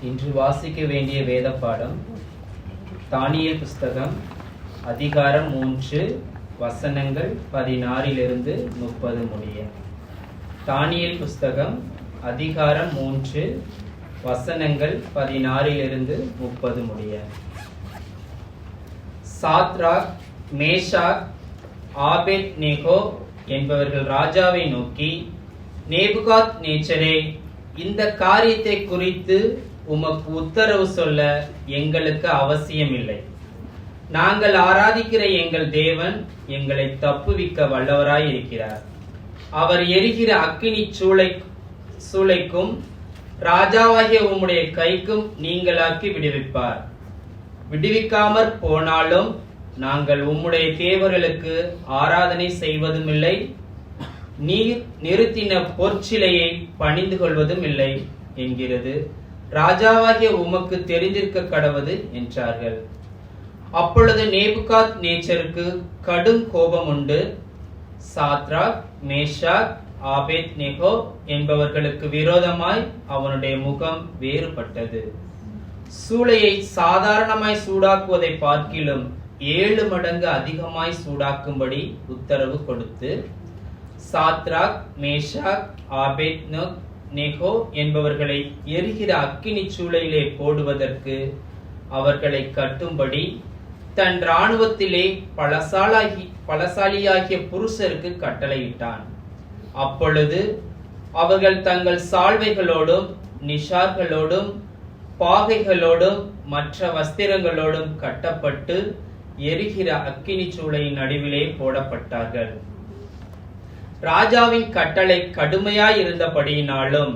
இன்று வாசிக்க வேண்டிய வேத பாடம் தானியேல் புஸ்தகம் அதிகாரம் 3 வசனங்கள் 16 30 முடிய. தானியேல் புஸ்தகம் அதிகாரம் 3 வசனங்கள் 16 30 முடிய. சாத்ராக், மேஷாக், ஆபேத்நேகோ என்பவர்கள் ராஜாவை நோக்கி, நேபுகாத் நேச்சரே, இந்த காரியத்தை குறித்து உமக்கு உத்தரவு சொல்ல எங்களுக்கு அவசியமில்லை. நாங்கள் ஆராதிக்கிற எங்கள் தேவன் எங்களை தப்புவிக்க வல்லவராய் இருக்கிறார். அவர் எரிகிற அக்கினி சூளைக்கும் ராஜாவாகிய உம்முடைய கைக்கும் நீங்களாக்கி விடுவிப்பார். விடுவிக்காமற் போனாலும் நாங்கள் உம்முடைய தேவர்களுக்கு ஆராதனை செய்வதும் இல்லை, நீர் நிறுத்தின பொற்சிலையை பணிந்து கொள்வதும் இல்லை என்கிறது ராஜாவாகிய உமக்கு தெரிந்திருக்க கடவது என்றார்கள். அப்பொழுது நேபுகாத் நேச்சருக்கு கடும் கோபம் உண்டு. சாத்ராக், மேஷாக், ஆபேத்நேகோ என்பவர்களுக்கு விரோதமாய் அவனுடைய முகம் வேறுபட்டது. சூளையை சாதாரணமாய் சூடாக்குவதை பார்க்கிலும் 7 மடங்கு அதிகமாய் சூடாக்கும்படி உத்தரவு கொடுத்து, சாத்ராக், மேஷாக், ஆபேத்நேகோ என்பவர்களை எரிகிற அக்கினி சூளையிலே போடுவதற்கு அவர்களை கட்டும்படி தன் இராணுவத்திலே பலசாலியாகிய புருஷருக்கு கட்டளையிட்டான். அப்பொழுது அவர்கள் தங்கள் சால்வைகளோடும் நிஷார்களோடும் பாகைகளோடும் மற்ற வஸ்திரங்களோடும் கட்டப்பட்டு எரிகிற அக்கினி சூளையின் நடுவிலே போடப்பட்டார்கள். ராஜாவின் கட்டளை கடுமையாய் இருந்தபடியினாலும்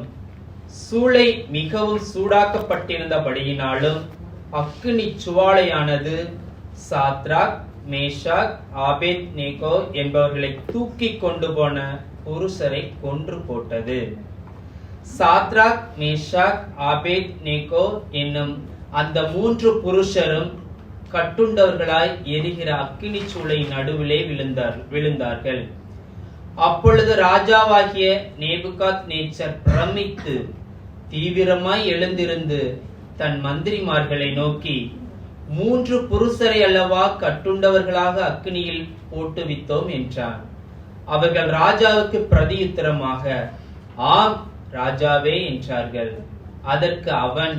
சூளை மிகவும் சூடாக்கப்பட்டிருந்தபடியினாலும் அக்கினி சுவாலையானது சாத்ராக், மேஷாக், ஆபேத்நேகோ என்பவர்களை தூக்கி கொண்டு போன புருஷரை கொன்று போட்டது. சாத்ராக், மேஷாக், ஆபேத்நேகோ என்னும் அந்த 3 புருஷரும் கட்டுண்டவர்களாய் எரிகிற அக்கினி சூளை நடுவிலே விழுந்தார்கள். அப்பொழுது ராஜாவாகிய நேபுகாத் நேச்சர் பிரமித்து தீவிரமாய் எழுந்திருந்து தன் மந்திரிமார்களை நோக்கி, 3 புருஷரை அல்லவா கட்டுண்டவர்களாக அக்கினியில் போட்டுவித்தோம் என்றான். அவர்கள் ராஜாவுக்கு பிரதியுத்தரமாக, ஆம் ராஜாவே என்றார்கள். அதற்கு அவன்,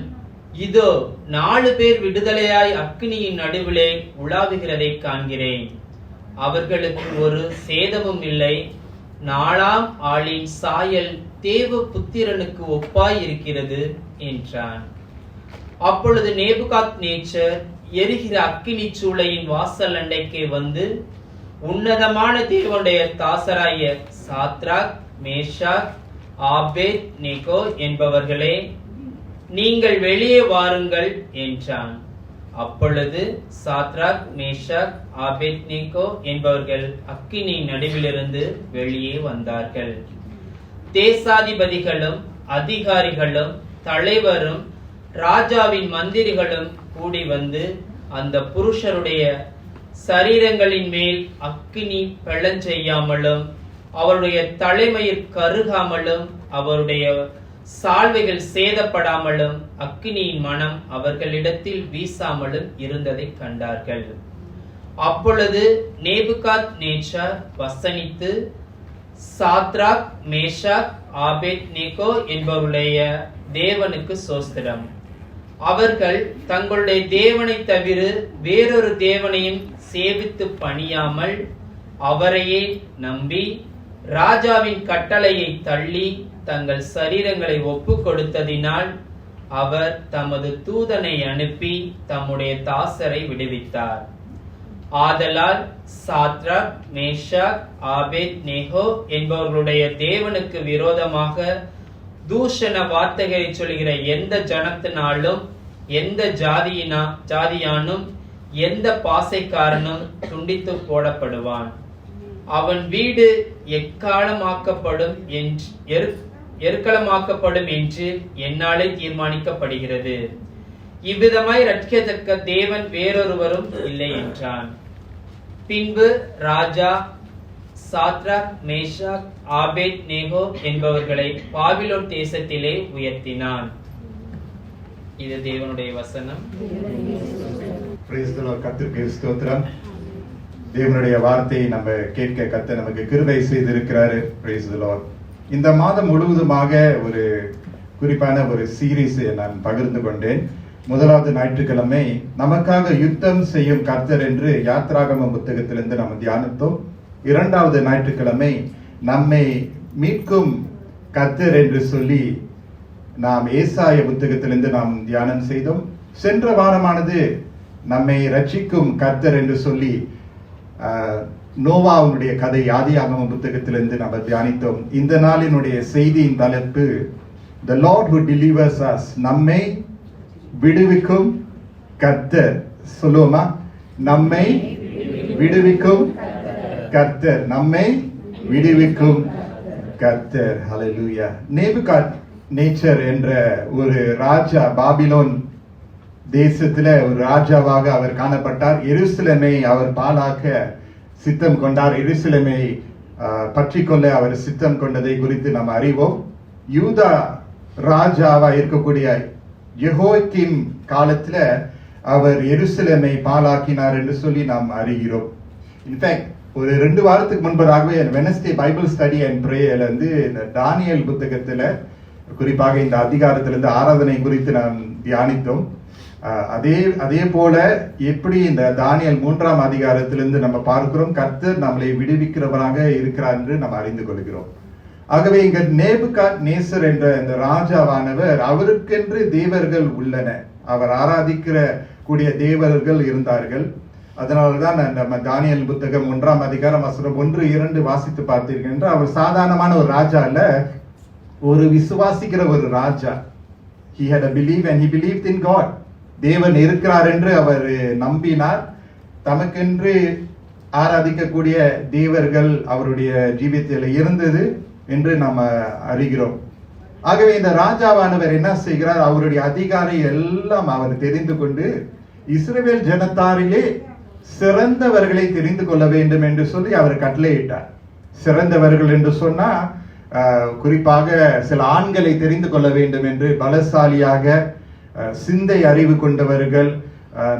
இதோ 4 பேர் விடுதலையாய் அக்கினியின் நடுவிலே உலாவுகிறதை காண்கிறேன். அவர்களுக்கு ஒரு சேதமும் இல்லை. 4ஆம் ஆளின் சாயல் தேவ புத்திரனுக்கு ஒப்பாய் இருக்கிறது என்றான். அப்பொழுது நேபுகாத் நேச்சர் எரிகிற அக்கினி சூளையின் வாசல் அண்டைக்கே வந்து, உன்னதமான தேவனுடைய தாசராய சாத்ராக், மேஷாக், ஆபேத்நேகோ என்பவர்களே, நீங்கள் வெளியே வாருங்கள் என்றான். அப்பொழுது சாத்ராக், மேஷாக், ஆபேத்நேகோ என்பவர்கள் அக்கினி நடுவிலிருந்து வெளியே வந்தார்கள். தேசாதிபதிகளும் அதிகாரிகளும் தலைவரும் ராஜாவின் மந்திரிகளும் கூடி வந்து அந்த புருஷருடைய சரீரங்களின் மேல் அக்கினி பெழஞ்செய்யாமலும் அவருடைய தலைமயிர் கருகாமலும் அவருடைய சால்வைகள் சேதப்படாமலும் அக்கினியின் மனம் அவர்களிடத்தில் வீசாமலும் இருந்ததை கண்டார்கள். அப்பொழுது நேபுகாத் நேச்சர் வசனித்து, சாத்ராக், மேஷாக், ஆபேத்நேகோ என்பவருடைய தேவனுக்கு சோஸ்திரம். அவர்கள் தங்களுடைய தேவனை தவிர வேறொரு தேவனையும் சேவித்து பணியாமல் அவரையே நம்பி ராஜாவின் கட்டளையை தள்ளி தங்கள் சரீரங்களை ஒப்பு கொடுத்ததினால் அவர் தமது தூதனை அனுப்பி தம்முடைய தாசரை விடுவித்தார். ஆதலால் சாத்ராக், மேஷாக், ஆபேத்நேகோ என்பவர்களுடைய தேவனுக்கு விரோதமாக தூஷண வார்த்தைகளை சொல்கிற எந்த ஜனத்தினாலும் எந்த ஜாதியானும் எந்த பாசைக்காரனும் துண்டித்து போடப்படுவான். அவன் வீடு எருக்களமாக்கப்படும் என்று என்னாலே தீர்மானிக்கப்படுகிறது. இவ்விதமாய் ரட்சிக்கத்தக்க தேவன் வேறொருவரும் இல்லை என்றான். பின்பு ராஜா சாத்ராக், மேஷாக், ஆபேத்நேகோ என்பவர்களை பாபிலோன் தேசத்திலே உயர்த்தினான். இது தேவனுடைய வசனம். Praise the Lord. கர்த்தருக்கு ஸ்தோத்திரம். தேவனுடைய வார்த்தையை நம்ம கேட்க கர்த்தர் நமக்கு கிருபை செய்திருக்கிறாரு. Praise the Lord. இந்த மாதம் முழுவதுமாக ஒரு குறிப்பான ஒரு சீரீஸ் நான் பகிர்ந்து கொண்டேன். முதலாவது ஞாயிற்றுக்கிழமை நமக்காக யுத்தம் செய்யும் கர்த்தர் என்று யாத்ராகம புத்தகத்திலிருந்து நாம் தியானித்தோம். இரண்டாவது ஞாயிற்றுக்கிழமை நம்மை மீட்கும் கர்த்தர் என்று சொல்லி நாம் ஏசாய புத்தகத்திலிருந்து நாம் தியானம் செய்தோம். சென்ற வாரமானது நம்மை ரட்சிக்கும் கர்த்தர் என்று சொல்லி நோவாவுடைய கதை ஆதியாகம புத்தகத்திலிருந்து நாம் தியானித்தோம். இந்த நாளினுடைய செய்தியின் தலைப்பு The Lord who delivers us. நம்மை விடுவிக்கும் கர்த்தர். சொல்லுவோமா? நம்மை விடுவிக்கும் கர்த்தர். நம்மை விடுவிக்கும் கர்த்தர். ஹல்லேலூயா. நேபுகாத்நேச்சர் என்ற ஒரு ராஜா பாபிலோன் தேசத்துல ஒரு ராஜாவாக அவர் காணப்பட்டார். எருசலேமை அவர் பாழாக்க சித்தம் கொண்டார். எருசலேமை பற்றி கொள்ள அவர் சித்தம் கொண்டதை குறித்து நாம் அறிவோம். யூதா ராஜாவா இருக்கக்கூடிய யெகோயாக்கீம் காலத்துல அவர் எருசலேமை பாழாக்கினார் என்று சொல்லி நாம் அறிகிறோம். இன்ஃபேக்ட் ஒரு 2 வாரத்துக்கு முன்பதாகவே வெனஸ்டே பைபிள் ஸ்டடி அண்ட் பிரேயர்ல இருந்து இந்த தானியேல் புத்தகத்துல குறிப்பாக இந்த அதிகாரத்திலிருந்து ஆராதனை குறித்து நாம் தியானித்தோம். அதே போல எப்படி இந்த தானியேல் 3ஆம் அதிகாரத்திலிருந்து நம்ம பார்க்கிறோம் கர்த்தர் நம்மளை விடுவிக்கிறவராக இருக்கிறார் என்று நாம் அறிந்து கொள்கிறோம். ஆகவே இங்க நேபுகாத்நேசர் என்ற இந்த ராஜாவானவர் அவருக்கென்று தேவர்கள் உள்ளன. அவர் ஆராதிக்கிற கூடிய தேவர்கள் இருந்தார்கள். அதனாலதான் நம்ம தானியேல் புத்தகம் 1ஆம் அதிகாரம் வசனம் 1-2 வாசித்து பார்த்தீர்கள். அவர் சாதாரணமான ஒரு ராஜா அல்ல, ஒரு விசுவாசிக்கிற ஒரு ராஜா. He had a belief and he believed in God. தேவன் இருக்கிறார் என்று அவர் நம்பினார். தமக்கென்று ஆராதிக்கக்கூடிய தேவர்கள் அவருடைய ஜீவியத்தில் இருந்தது என்று நாம் அறிகிறோம். ஆகவே இந்த ராஜாவானவர் என்ன செய்கிறார்? அவருடைய அதிகாரி எல்லாம் அவர் தெரிந்து கொண்டு இஸ்ரவேல் ஜனத்தாரிலே சிறந்தவர்களை தெரிந்து கொள்ள வேண்டும் என்று சொல்லி அவர் கட்டளையிட்டார். சிறந்தவர்கள் என்று சொன்னா குறிப்பாக சில ஆண்களை தெரிந்து கொள்ள வேண்டும் என்று, பலசாலியாக சிந்தை அறிவு கொண்டவர்கள்,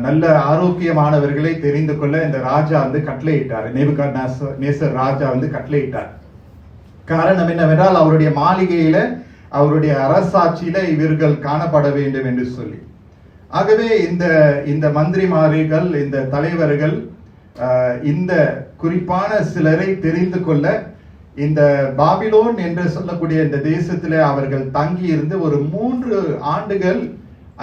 நல்ல ஆரோக்கியமானவர்களை தெரிந்து கொள்ள இந்த ராஜா வந்து கட்டளையிட்டார். நேபுகாத்நேசர் ராஜா வந்து கட்டளையிட்டார். காரணம் என்னவென்றால் அவருடைய மாளிகையில அவருடைய அரசாட்சியில இவர்கள் காணப்பட வேண்டும் என்று சொல்லி. ஆகவே இந்த மந்திரிமார்கள், இந்த தலைவர்கள் இந்த குறிப்பான சிலரை தெரிந்து கொள்ள இந்த பாபிலோன் என்று சொல்லக்கூடிய இந்த தேசத்துல அவர்கள் தங்கி இருந்து ஒரு 3 ஆண்டுகள்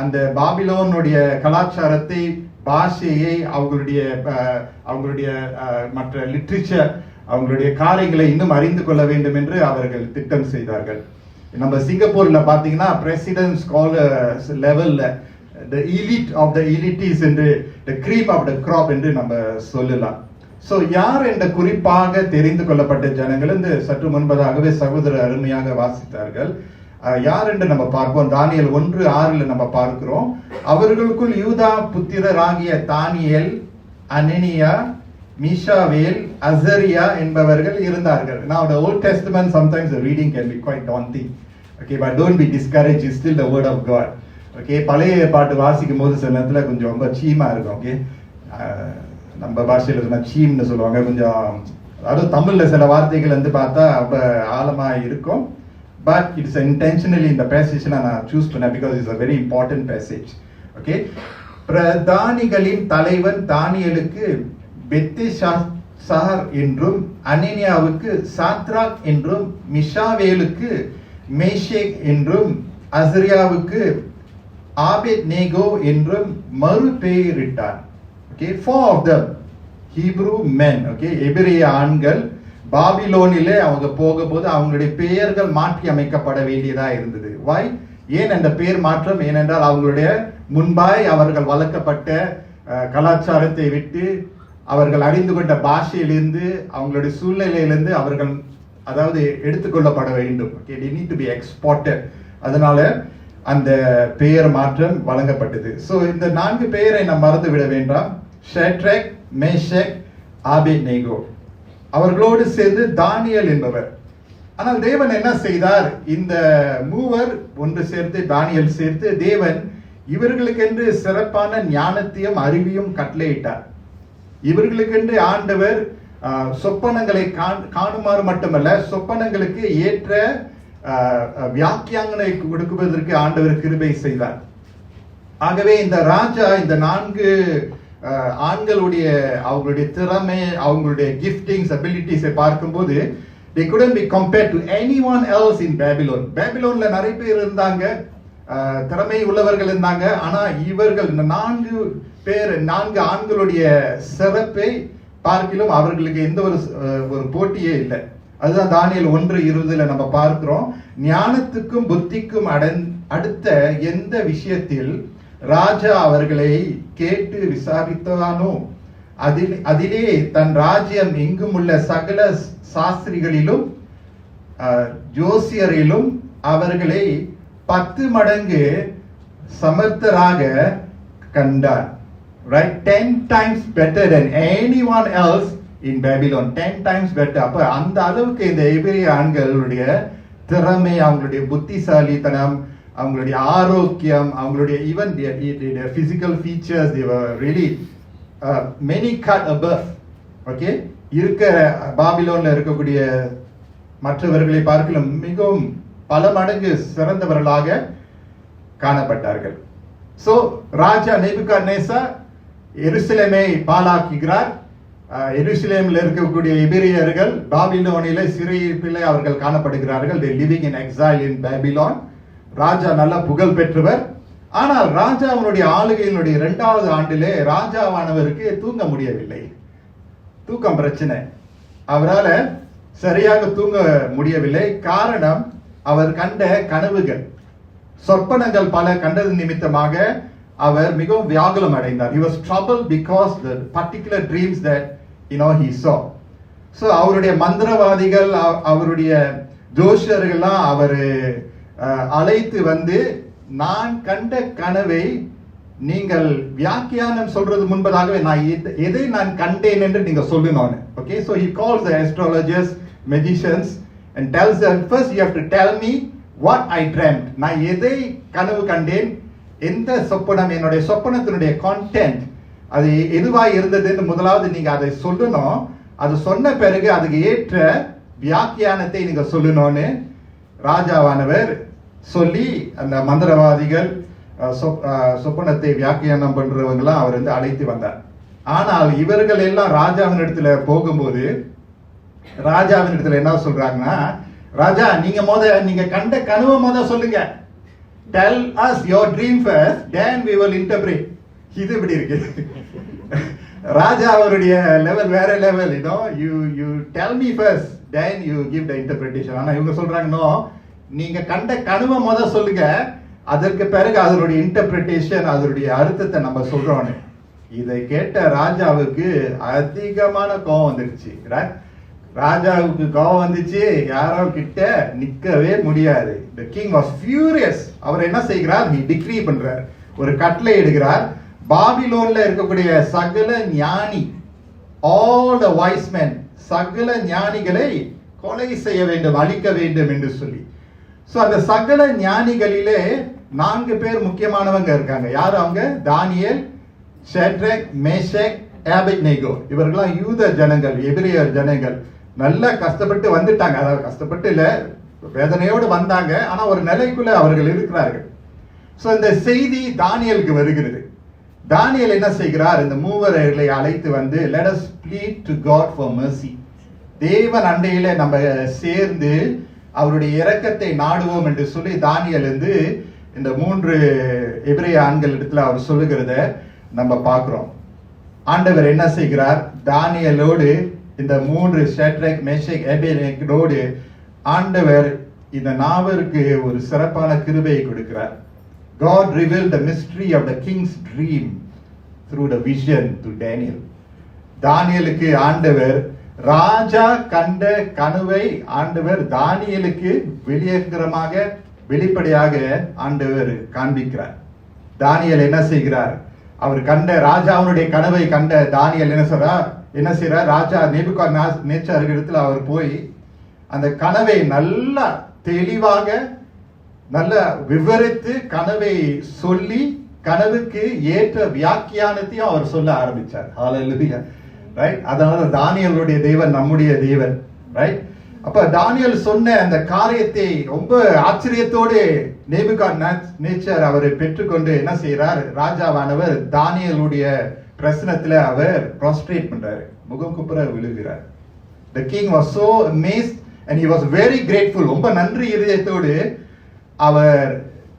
அந்த பாபிலோனுடைய கலாச்சாரத்தை, பாஷையை, அவங்களுடைய மற்ற லிட்ரேச்சர், அவங்களுடைய காரியங்களை இன்னும் அறிந்து கொள்ள வேண்டும் என்று அவர்கள் திட்டம் செய்தார்கள். நம்ம சிங்கப்பூர்ல பாத்தீங்கன்னா பிரசிடென்ட் ஸ்காலர்ஸ் லெவல்ல the elite of the elites என்று, the cream of the crop என்று நம்ம சொல்லலாம். சோ யார் என்ற குறிப்பாக தெரிந்து கொள்ளப்பட்ட ஜனங்கள் இந்த சற்று முன்பதாகவே சகோதரர் அருமையாக வாசித்தார்கள். யார் என்று நம்ம பார்ப்போம். தானியேல் 1:6 நம்ம பார்க்கிறோம். அவர்களுக்குள் யூதா புத்திரராகிய தானியேல், அனனியா, மீஷாவேல், அசரியா என்பவர்கள் இருந்தார்கள். Now the Old Testament sometimes the reading can be quite daunting. Okay, but don't be discouraged, it's still the word of God. Okay, பழைய பாட்டு வாசிக்கும் போது சில நேரத்துல கொஞ்சம் ரொம்ப சீமா இருக்கும். ஓகே, நம்ம பாஷையில சொன்னா சீம்னு சொல்லுவாங்க. கொஞ்சம் அதாவது தமிழ்ல சில வார்த்தைகள் வந்து பார்த்தா ரொம்ப ஆழமா இருக்கும். But it's intentionally in the passage நான் choose பண்ணேன் because it's a very important passage. Okay, பிரதானிகளின் தலைவன் தானியேலுக்கு பெல்தெஷாத்சார் என்றும், அனனியாவுக்கு சாத்ராக் என்றும், மிஷாவேலுக்கு மேஷேக் என்றும், அசரியாவுக்கு ஆபேத்நேகோ என்றும் மறுபெயரிட்டார். Okay, 4 of them Hebrew men. Okay, எபிரேய ஆண்கள் பாபிலோனிலே அவங்க போகும்போது அவங்களுடைய பெயர்கள் மாற்றி அமைக்கப்பட வேண்டியதா இருந்தது. Why? ஏன் அந்த பெயர் மாற்றம்? ஏனென்றால் அவங்களுடைய முன்பாய் அவர்கள் வளர்க்கப்பட்ட கலாச்சாரத்தை விட்டு, அவர்கள் அறிந்து கொண்ட பாஷையிலிருந்து, அவங்களுடைய சூழ்நிலையிலிருந்து அவர்கள் அதாவது எடுத்துக்கொள்ளப்பட வேண்டும். Okay, they need to be exported. அதனால அந்த பெயர் மாற்றம் வழங்கப்பட்டது. சோ இந்த 4 பெயரை நாம் மறந்து விட வேண்டாம். ஷேட்ரக், மேஷக், ஆபேத்நேகோ. அவர்களோடு சேர்ந்து தானியேல் என்பவர். ஆனால் தேவன் என்ன செய்தார்? இந்த மூவர் ஒன்று சேர்த்து, தானியேல் சேர்த்து, தேவன் இவர்களுக்கென்று சிறப்பான ஞானத்தையும் அறிவையும் கட்டளையிட்டார். இவர்களுக்கென்று ஆண்டவர் சொப்பனங்களை காணுமாறு மட்டுமல்ல, சொப்பனங்களுக்கு ஏற்ற வியாக்கியாங்களை கொடுக்குவதற்கு ஆண்டவர் கிருபை செய்தார். ஆகவே இந்த ராஜா இந்த 4 ஆண்களுடைய அவங்களுடைய திறமை, அவங்களுடைய கிஃப்டிங்ஸ், அபிலிட்டிஸை பார்க்கும்போது they couldn't be compared to anyone else in Babylon. பேபிலோன்ல நிறைய பேர் இருந்தாங்க, திறமை உள்ளவர்கள் இருந்தாங்க. ஆனா இவர்கள் 4 ஆண்களுடைய சிறப்பை பார்க்கிலும் அவர்களுக்கு எந்த ஒரு போட்டியே இல்லை. அதுதான் தானியேல் 1:20 நம்ம பார்க்கிறோம். ஞானத்துக்கும் புத்திக்கும் அடுத்த எந்த விஷயத்தில் ராஜா அவர்களை கேட்டு விசாரித்தானோ அதிலே தன் ராஜ்யம் எங்கும் உள்ள சகல சாஸ்திரிகளிலும் ஜோசியரிலும் அவர்களை 10 மடங்கு சமர்த்தராக கண்டார். Right? 10 times better than anyone else in Babylon. 10 times better. அப்ப அந்த அளவுக்கு இந்த எபிரேய ஆண்களுடைய திறமை, அவங்களுடைய புத்திசாலித்தனம், அவங்களுடைய ஆரோக்கியம், அவங்களுடைய even their physical features, they were really many cut above. Okay? இருக்கிற பாபிலோன்ல இருக்கக்கூடிய மற்றவர்களை பார்க்கலாம் மிகவும் பல மடங்கு சிறந்தவர்களாக காணப்பட்டார்கள். சோ ராஜா நேபுகாத்நேசர் எருசலேமை பாழாக்குகிறார். எருசலேமில் இருக்கக்கூடிய எபிரேயர்கள் பாபிலோனிலே சிறையிருப்பிலே அவர்கள் காணப்படுகிறார்கள். they living in exile in Babylon. ராஜா நல்ல புகழ் பெற்றவர். ஆனால் ராஜாவினுடைய ஆளுகையினுடைய 2வது ஆண்டிலே ராஜாவானவருக்கு தூங்க முடியவில்லை. தூக்கம் பிரச்சனை, அவரால் சரியாக தூங்க முடியவில்லை. காரணம், அவர் கண்ட கனவுகள், சொப்பனங்கள் பல கண்டது நிமித்தமாக அவர் மிகவும் வியாகுலம் அடைந்தார். he was troubled because the particular dreams that he saw. so அவருடைய மந்திரவாதிகள், அவருடைய ஜோஷியர்கள்லாம் அவர் அழைத்து வந்து, நான் கண்ட கனவை நீங்கள் வியாக்கியானம் சொல்றது முன்பதாகவே எதை நான் கண்டேன் என்று நீங்க சொல்லணும். okay, so he calls the astrologers, magicians and tells them, first you have to tell me what I dreamt. நான் எதை கனவு கண்டேன், எந்த சொப்பனம், என்னுடைய சொப்பனத்தினுடைய கான்டென்ட் அது எதுவாய் இருந்ததுன்னு முதலாவது நீங்க அதை சொல்லணும். அது சொன்ன பிறகு அதுக்கு ஏற்ற வியாக்கியானத்தை நீங்க சொல்லணும்னு ராஜாவானவர் சொல்லி அந்த மந்திரவாதிகள் சொப்பனத்தை வியாக்கியானம் பண்றவங்களாம் அவர் வந்து அழைத்து வந்தார். ஆனால் இவர்கள் எல்லாம் ராஜாவின் இடத்துல போகும்போது ராஜாவின் இடத்துல என்ன சொல்றாங்கன்னா, ராஜா நீங்க கண்ட கனவை சொல்லுங்க, tell us your dream first, then we will interpret. இது இப்படி இருக்கு. ராஜா அவருடைய லெவல் வேற level. you tell me first, then you give the interpretation. ஆனா இவங்க சொல்றாங்க, நீங்க கண்ட கனவை சொல்லுங்க, அதற்கு பிறகு அதனுடைய இன்டர்பிரிட்டேஷன், அதனுடைய அர்த்தத்தை நம்ம சொல்றோம். இதை கேட்ட ராஜாவுக்கு அதிகமான கோபம் வந்துடுச்சு. ராஜாவுக்கு கோபம் வந்துச்சு, யாரோ கிட்ட நிக்கவே முடியாது. the king was furious. அவர் என்ன செய்கிறார், he decree பண்றார், ஒரு கட்டளை எடுக்கிறார். பாபிலோன்ல இருக்கக்கூடிய சகல ஞானி, all the wise men, சகல ஞானிகளை கொலை செய்ய வேண்டும், அழிக்க வேண்டும் என்று சொல்லி. சோ அந்த சகல ஞானிகளிலே 4 பேர் முக்கியமானவங்க இருக்காங்க. யார் அவங்க? தானியேல், ஷேட்ரக், மேஷக், ஆபேத்நேகோ. இவர்களாம் யூத ஜனங்கள், எபிரேயர் ஜனங்கள். நல்லா கஷ்டப்பட்டு வந்துட்டாங்க. அதாவது கஷ்டப்பட்டு இல்ல, வேதனையோடு வந்தாங்க. ஆனா ஒரு நிலைக்குள்ள அவர்கள் இருக்கிறார்கள். சோ இந்த செய்தி தானியேலுக்கு வருகிறது. தானியேல் என்ன செய்கிறார், இந்த மூவர்களை அழைத்து வந்து, let us plead to God for mercy. தேவன் அண்டையில நம்ம சேர்ந்து அவருடைய இரக்கத்தை நாடுவோம் என்று சொல்லி தானியேல் வந்து இந்த 3 எபிரேய ஆண்கள் இடத்துல அவர் சொல்லுகிறத நம்ம பார்க்கிறோம். ஆண்டவர் என்ன செய்கிறார், தானியேலோடு இந்த 3 ஷேட்ரக், மேஷக், ஆபேத்நேகோடு ஆண்டவர் இந்த நாவருக்கு ஒரு சிறப்பான கிருபையை கொடுக்கிறார். God revealed the mystery of the king's dream through the vision to Daniel. தானியேலுக்கு ஆண்டவர் ராஜா கண்ட கனவை ஆண்டவர் தானியேலுக்கு வெளிப்படையாக ஆண்டவர் காண்பிக்கிறார். தானியேல் என்ன செய்கிறார், அவர் கண்ட ராஜாவுடைய கனவை கண்ட தானியேல் என்ன செய்றார், ராஜா நேபுகாத்நேச்சர் இடத்துல அவர் போய் அந்த கனவை நல்லா தெளிவாக நல்ல விவரித்து கனவை சொல்லி கனவுக்கு ஏற்ற வியாக்கியானத்தையும் அவர் சொல்ல ஆரம்பிச்சார். ஹalleluya. ரைட்? அதனால தானியேலுடைய தேவன் நம்முடைய தேவன். ரைட்? அப்ப தானியேல் சொன்ன அந்த காரியத்தை ரொம்ப ஆச்சரியத்தோடு நேபுகாத்நேச்சர் அவரை பெற்றுக்கொண்டு என்ன செய்யறார்? ராஜாவானவர் தானியேலுடைய பிரசனத்துல அவர் prostrate பண்றாரு, முகம் குப்புற விழுகிறார். The king was so amazed and he was very grateful. ரொம்ப நன்றி இதயத்தோடு அவர்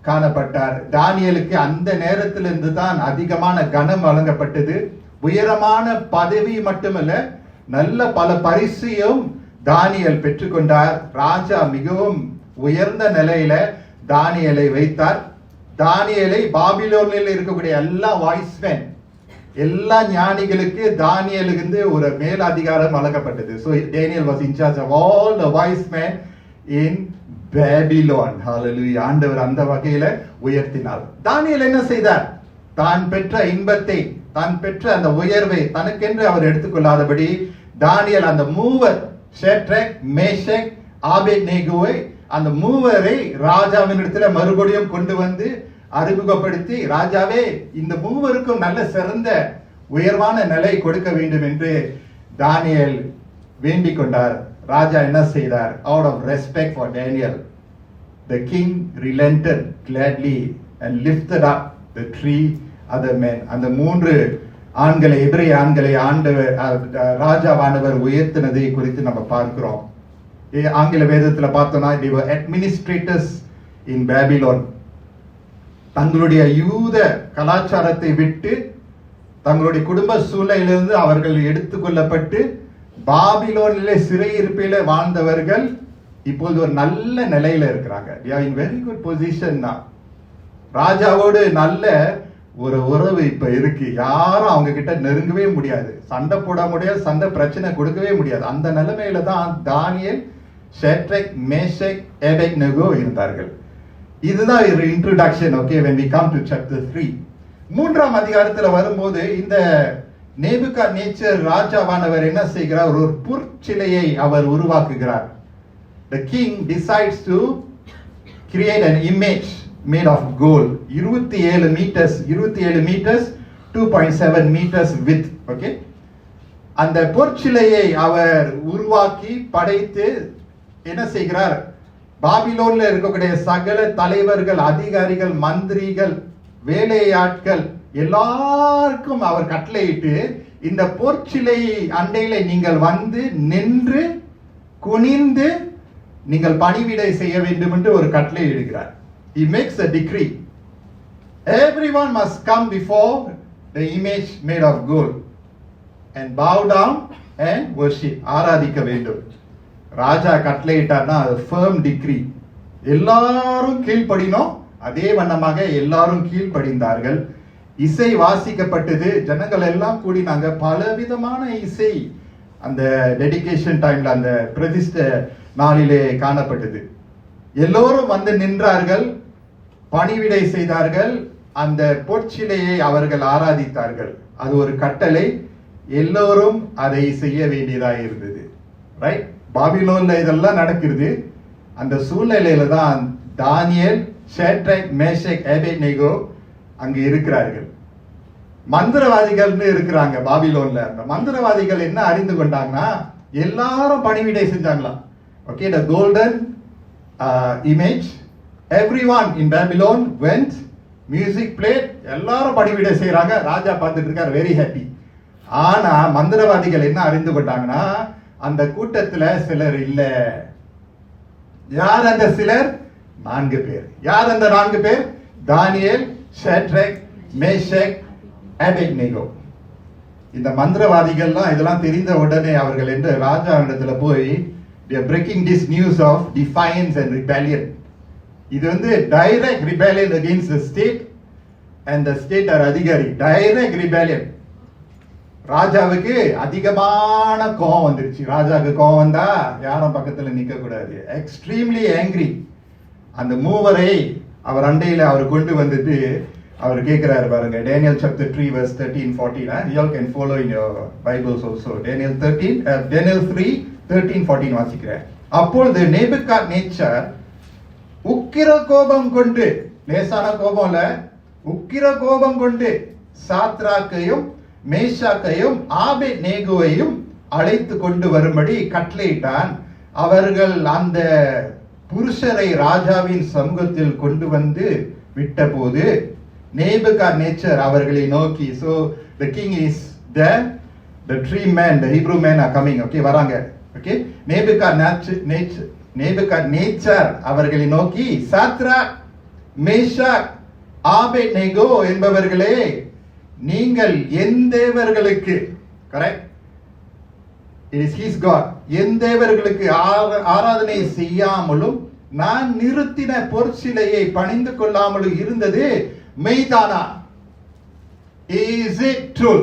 காணப்பட்டார். தானியேலுக்கு அந்த நேரத்திலிருந்து தான் அதிகமான கனம் வழங்கப்பட்டது. உயரமான பதவி மட்டுமல்ல, நல்ல பல பரிசையும் தானியேல் பெற்றுக்கொண்டார். ராஜா மிகவும் உயர்ந்த நிலையில தானியேலை வைத்தார். தானியேலை பாபிலோனில் இருக்கக்கூடிய எல்லா வாய்ஸ்மேன், எல்லா ஞானிகளுக்கு தானியேலுக்கு ஒரு மேல் அதிகாரம் வழங்கப்பட்டது. So Daniel was in charge of all the wise men in Babylon. Hallelujah. ஆண்டவர் அந்த வகையில உயர்த்தினார். தானியேல் என்ன செய்தார்? தான் பெற்ற இன்பத்தை, தான் பெற்ற அந்த உயர்வை தனக்கென்று அவர் எடுத்துக்கொள்ளாதபடி தானியேல் அந்த மூவர் ஷேட்ரக், மேஷக், ஆபேத்நேகோவை, அந்த மூவரை ராஜாவின் இடத்துல மறுபடியும் கொண்டு வந்து அறிமுகப்படுத்தி, ராஜாவே இந்த மூவருக்கும் நல்ல சிறந்த உயர்வான நிலை கொடுக்க வேண்டும் என்று தானியேல் வேண்டிக் கொண்டார். ராஜா என்ன செய்தார்? Out of respect for Daniel, the king relented gladly and lifted up the three other men. அந்த மூன்று ஆண்களை, எபிரேய ஆண்களை ஆண்டவர் ராஜாவானவர் உயர்த்தினதை குறித்து நம்ம பார்க்கிறோம். ஆங்கில வேதத்துல பார்த்தோம்னா they were administrators in Babylon. தங்களுடைய யூத கலாச்சாரத்தை விட்டு, தங்களுடைய குடும்ப சூழ்நிலையிலிருந்து அவர்கள் எடுத்துக்கொள்ளப்பட்டு பாபிலோனிலே சிறையிருப்பில வாழ்ந்தவர்கள் இப்போது ஒரு நல்ல நிலையில இருக்கிறாங்க. they are in very good position now. ராஜாவோடு நல்ல ஒரு உறவு இப்ப இருக்கு. யாரும் அவங்க கிட்ட நெருங்கவே முடியாது, சண்டை போட முடியாது, சண்டை பிரச்சனை கொடுக்கவே முடியாது. அந்த நிலைமையில தான் தானியேல், ஷேட்ரக், மேஷக், ஆபேத்நேகோ இருந்தார்கள். இதுதான் ஒரு introduction. Okay, when we come to chapter 3, மூன்றாம் அதிகாரத்துல வரும்போது இந்த நேபுகாத்நேச்சர் ராஜாவானவர் என்ன செய்கிறார்? ஒரு பொற்சிலையை அவர் உருவாக்குகிறார். The king decides to create an image made of gold. 27 meters 2.7 meters width. Okay, அந்த பொற்சிலையை அவர் உருவாக்கி படைத்து என்ன செய்கிறார்? பாபிலோன்ல இருக்கக்கூடிய சகல தலைவர்கள், அதிகாரிகள், மந்திரிகள், வேலையாட்கள் எல்லாருக்கும் அவர் கட்டளையிட்டு, இந்த பொற்சிலை அண்டையில நீங்கள் வந்து நின்று குனிந்து நீங்கள் பணிவிடை செய்ய வேண்டும் என்று ஒரு கட்டளை இடுகிறார். He makes a decree. Everyone must come before the image made of gold and bow down and worship. ஆராதிக்க வேண்டும். ராஜா கட்டளையிட்டார்னா அது firm decree. எல்லாரும் கீழ்ப்படினோம். அதே வண்ணமாக எல்லாரும் கீழ்ப்படிந்தார்கள். இசை வாசிக்கப்பட்டது. ஜனங்கள் எல்லாம் கூடினாங்க. பலவிதமான இசை அந்த டெடிகேஷன் டைம்ல, அந்த பிரதிஷ்ட நாளிலே காணப்பட்டது. எல்லோரும் வந்து நின்றார்கள், பணிவிடை செய்தார்கள், அந்த பொற்சிலையை அவர்கள் ஆராதித்தார்கள். அது ஒரு கட்டளை, எல்லோரும் அதை செய்ய வேண்டியதாக இருந்தது. ரைட்? பாபிலோன்ல இதெல்லாம் நடக்கிறது. அந்த சூழ்நிலையில தான் தானியேல், ஷேட்ரக், மேஷக், ஆபேத்நேகோ அங்க இருக்கிறார்கள். மந்திரவாதிகள்னு இருக்கிறாங்க பாபிலோன்ல. அந்த மந்திரவாதிகள் என்ன அறிந்து கொண்டாங்கன்னா, எல்லாரும் பணிவிடை செஞ்சாங்களாம். Okay, the golden image, everyone in Babylon went, music played, எல்லாரும் பணிவிடை செய்யறாங்க. ராஜா பார்த்துட்டு இருக்கார், வெரி ஹாப்பி. ஆனா மந்திரவாதிகள் என்ன அறிந்து கொண்டாங்கன்னா, அந்த கூட்டத்துல சிலர் இல்ல. யார் அந்த சிலர்? 4 பேர். யார் அந்த 4 பேர்? தானியேல், ஷேட்ரக், மேஷக், ஆபேத்நேகோ. இந்த மந்திரவாதிகள்லாம் இதெல்லாம் தெரிந்த உடனே அவர்கள் என்று ராஜா இடத்துல போய், they are breaking this news of defiance and rebellion. இது வந்து direct rebellion against the state and the state are அதிகாரி. direct rebellion. ராஜாவுக்கு அதிகமான கோபம் வந்துருச்சு. ராஜாவுக்கு கோபம் வந்தா யாரும் பக்கத்துல நிக்க கூடாது. Extremely angry. அந்த மூவரை அவர் அண்டையில அவர் கொண்டு வந்துட்டு அவர் கேட்கிறாரு பாருங்க. Daniel chapter 3 verse 13-14. You all can follow in your Bibles also. Daniel 3:13-14 வாசிக்கிறேன். அப்பொழுது நேபுகாத்நேச்சர் உக்கிர கோபம் கொண்டு, லேசான கோபம் இல்ல, உக்கிர கோபம் கொண்டு சாத்ராக்கையும் மேஷாக்கையும் ஆபேத்நேகோவையும் அழைத்து கொண்டு வரும்படி கட்டளையிட்டான். அவர்கள் அந்த புருஷரை ராஜாவின் சமூகத்தில் கொண்டு வந்து விட்ட போது நேபுகாத்நேச்சர் அவர்களை நோக்கி, so the king is there, the three men, the Hebrew men are coming, okay, வராங்க, okay. நேபுகாத்நேச்சர் அவர்களை நோக்கி, சாத்ராக் மேஷாக் ஆபேத்நேகோ என்பவர்களே, நீங்கள் என் தேவர்களுக்கு, correct, it is his God, என் தேவர்களுக்கு ஆராதனை செய்யாமலும் நான் நிறுத்தின பொற்சிலையை பணிந்து கொள்ளாமலும் இருந்தது மெய்தானா? Is it true?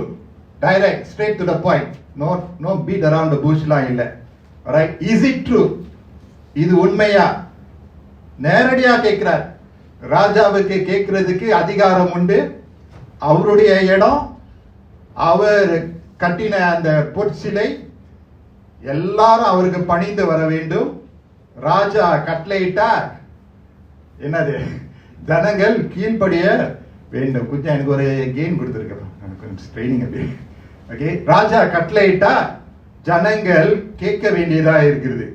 Direct, straight to the point. No beat around the bush லாம் இல்ல. Alright, is it true? இது உண்மையா? நேரடியா கேட்கிறார். ராஜாவுக்கு கேட்கிறதுக்கு அதிகாரம் உண்டு. அவருடைய இடம், அவர் கட்டின அந்த பொற்சிலை, எல்லாரும் அவருக்கு பணிந்து வர வேண்டும். ராஜா கட்டளையிட்டார், என்னது, ஜனங்கள் கீழ்ப்படிய வேண்டும். கொஞ்சம் எனக்கு ஒரு கெயின் கொடுத்துருக்க, எனக்கு ட்ரைனிங் அப்படி, ஓகே. ராஜா கட்டளையிட்டா ஜனங்கள் கேட்க வேண்டியதா இருக்கிறது.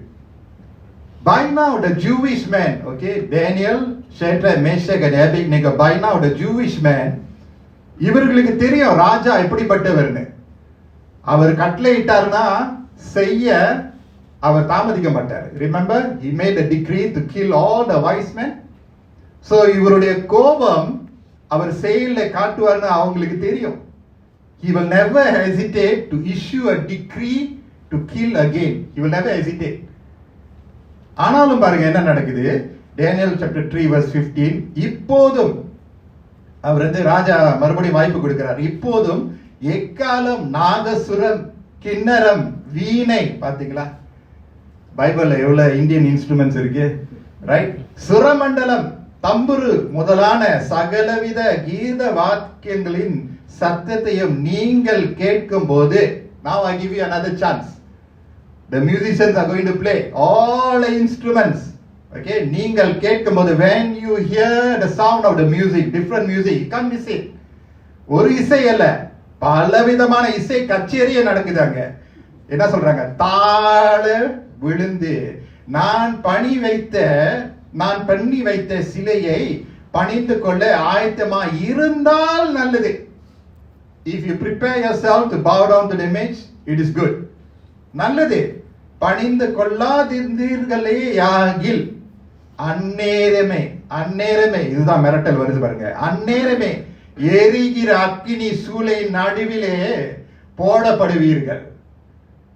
By now the Jewish men, okay, Daniel, Shadrach, Meshach and Abednego, by now the Jewish men, இவர்களுக்கு தெரியும் ராஜா எப்படிப்பட்டவர்னு. அவர் கட்டளையிட்டார்னா செய்ய அவர் தாமதிக்க மாட்டார். Remember, he made a decree to kill all the wise men. So இவருடைய கோபம் அவர் செயல்ல காட்டுவார்னு அவங்களுக்கு தெரியும். He will never hesitate to issue a decree to kill again. He will never hesitate. ஆனாலும் பாருங்க என்ன நடக்குது. Daniel chapter 3 verse 15. இப்போதும் அவர் ராஜா மறுபடியும் வாய்ப்பு கொடுக்கிறார். இப்போதும் எக்காலம், நாகசுரம், கிண்ணரம், வீணை, பாத்தீங்களா பைபிள்ல எவ்வளவு இந்தியன் இன்ஸ்ட்ருமெண்ட்ஸ் இருக்கு, ரைட்? சுரமண்டலம், தம்புரு முதலான சகலவித கீத வாக்கியங்களின் சத்தத்தையும் நீங்கள் கேட்கும் போது, now I give you another chance. The musicians are going to play all the instruments, okay. நீங்கள் கேட்கும் போது, when you hear the sound of the music, different music, you can't miss it. ஒரு இசை அல்ல, பலவிதமான இசை கச்சேரியே நடக்குதாங்க. என்ன சொல்றாங்க? தாழ விழுந்து நான் பண்ணி வைத்த சிலையை பணிந்து கொள்ள ஆயத்தமா இருந்தால் நல்லது. If you prepare yourself to bow down to the image, it is good. நல்லது. பணிந்து கொள்ளாதிருந்தீர்களே யாகில், அந்நேரமே, இதுதான் மிரட்டல் வருது பாருங்க. அந்நேரமே எரிகிற அக்கினி சூளை நடுவிலே போடப்படுவீர்கள்.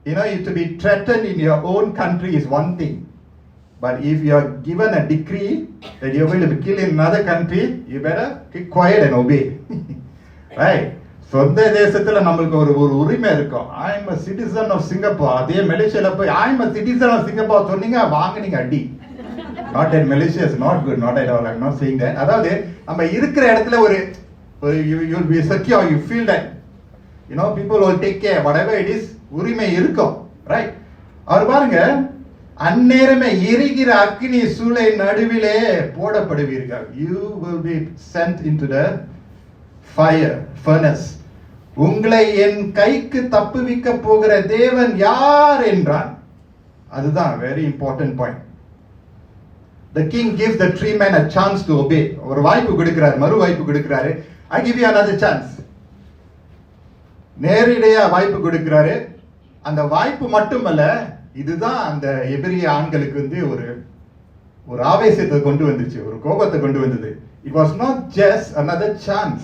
You know, to be threatened in your own country is one thing, but if you are given a decree that you are going to be killed in another country, you better keep quiet and obey. Right? சொந்த தேசத்துல நம்மளுக்கு ஒரு உரிமை இருக்கும். I am a citizen of Singapore. அதே மலேசியால போய் I am a citizen of Singapore சொன்னீங்க, வாங்குனீங்க அடி. Not that Malaysia is not good, not at all. I am not saying that. அதாவது நம்ம இருக்கிற இடத்துல ஒரு you will be secure, you feel that, you know, people will take care, whatever it is, உரிமை இருக்கும், ரைட்? அவர் பாருங்க, அந்நேரமே எரிகிற அக்கினி சூளை நடுவிலே போடப்படுவீர்கள். You will be sent into the fire furnace. உங்களை என் கைக்கு தப்புவிக்க போகிற தேவன் யார் என்றான். அதுதான் very important point. The king gives the three men a chance to obey. ஒரு வாய்ப்பு கொடுக்கிறார், மறு வாய்ப்பு கொடுக்கிறாரு. I give you another chance. நேரடியா வாய்ப்பு கொடுக்கிறாரு. அந்த வாய்ப்பு மட்டுமல்ல, இதுதான் அந்த எபிரிய ஆண்களுக்கு ஒரு ஆவேசத்தை கொண்டு வந்துச்சு, ஒரு கோபத்தை கொண்டு வந்தது. It was not just another chance.